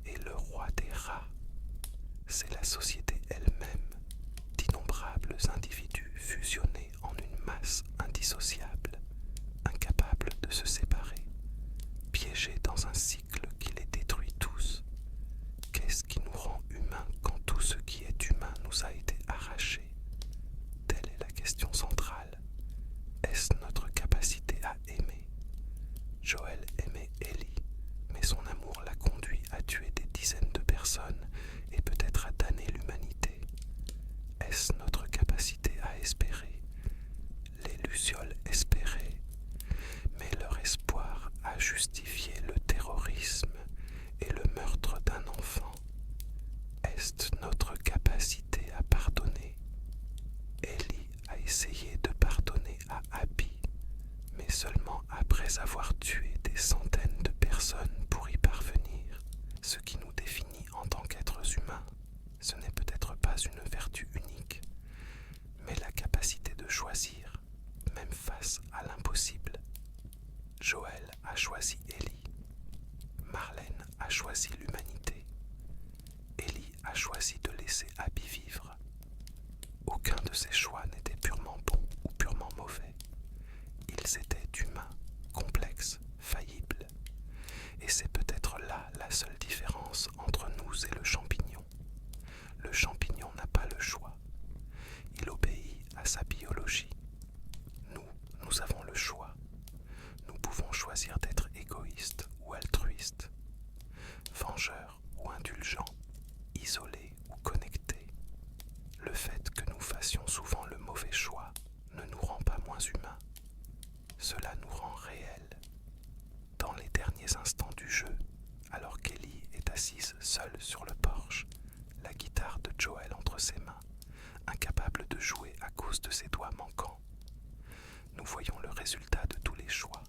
Et le roi des rats, c'est la société elle-même, d'innombrables individus fusionnés en une masse indissociable, incapables de se séparer, piégés dans un cycle qui les détruit tous. Qu'est-ce qui nous rend humains quand tout ce qui est humain nous a été arraché? Telle est la question centrale. Est-ce notre capacité à aimer? Joël aimait Ellie, mais son amour l'a conduit à tuer des dizaines de personnes et peut-être à damner l'humanité. Est-ce notre capacité à espérer? Les lucioles espéraient, mais leur espoir a justifié le terrorisme et le meurtre d'un enfant. Est-ce notre capacité à pardonner? Ellie a essayé de pardonner à Abby, mais seulement après avoir tué des centaines de personnes pour y parvenir. Ce qui nous définit en tant qu'êtres humains, ce n'est peut-être pas une vertu unique, mais la capacité de choisir, même face à l'impossible. Joël a choisi Ellie. Marlène a choisi l'humanité. Ellie a choisi de laisser Abby vivre. Aucun de ces choix n'était purement bon ou purement mauvais. Ils étaient humains, complexes, faillibles. Et c'est peut-être là la seule différence entre nous et le champignon. Le champignon n'a pas le choix. Il obéit à sa biologie. Nous avons le choix. Nous pouvons choisir d'être égoïstes ou altruistes, vengeurs ou indulgents, isolés ou connectés. Le fait que nous fassions souvent le mauvais choix ne nous rend pas moins humains. Cela nous rend réels. Dans les derniers instants du jeu, alors qu'Ellie est assise seule sur le porche, la guitare de Joël entre ses mains, incapable de jouer à cause de ses doigts manquants, nous voyons le résultat de tous les choix.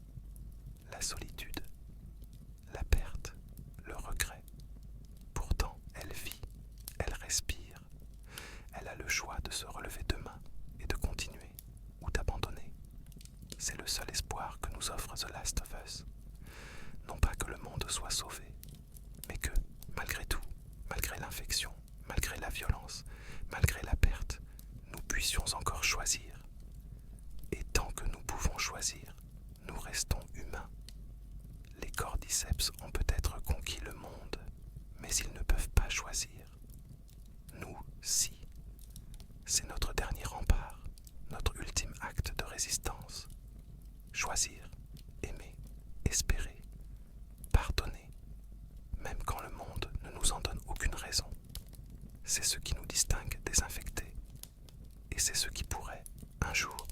La solitude, la perte, le regret. Pourtant, elle vit, elle respire. Elle a le choix de se relever demain et de continuer ou d'abandonner. C'est le seul espoir que nous offre The Last of Us. Non pas que le monde soit sauvé, mais que, malgré tout, malgré l'infection, malgré la violence, malgré la perte, nous puissions encore choisir. Et tant que nous pouvons choisir, nous restons humains. Les cordyceps ont peut-être conquis le monde, mais ils ne peuvent pas choisir. Nous, si. C'est notre dernier rempart, notre ultime acte de résistance. Choisir, aimer, espérer, pardonner, même quand le monde ne nous en donne aucune raison. C'est ce qui nous distingue des infectés. Et c'est ce qui pourrait, un jour,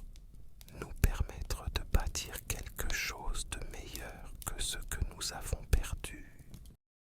nous permettre de bâtir quelque chose de meilleur que ce que nous avons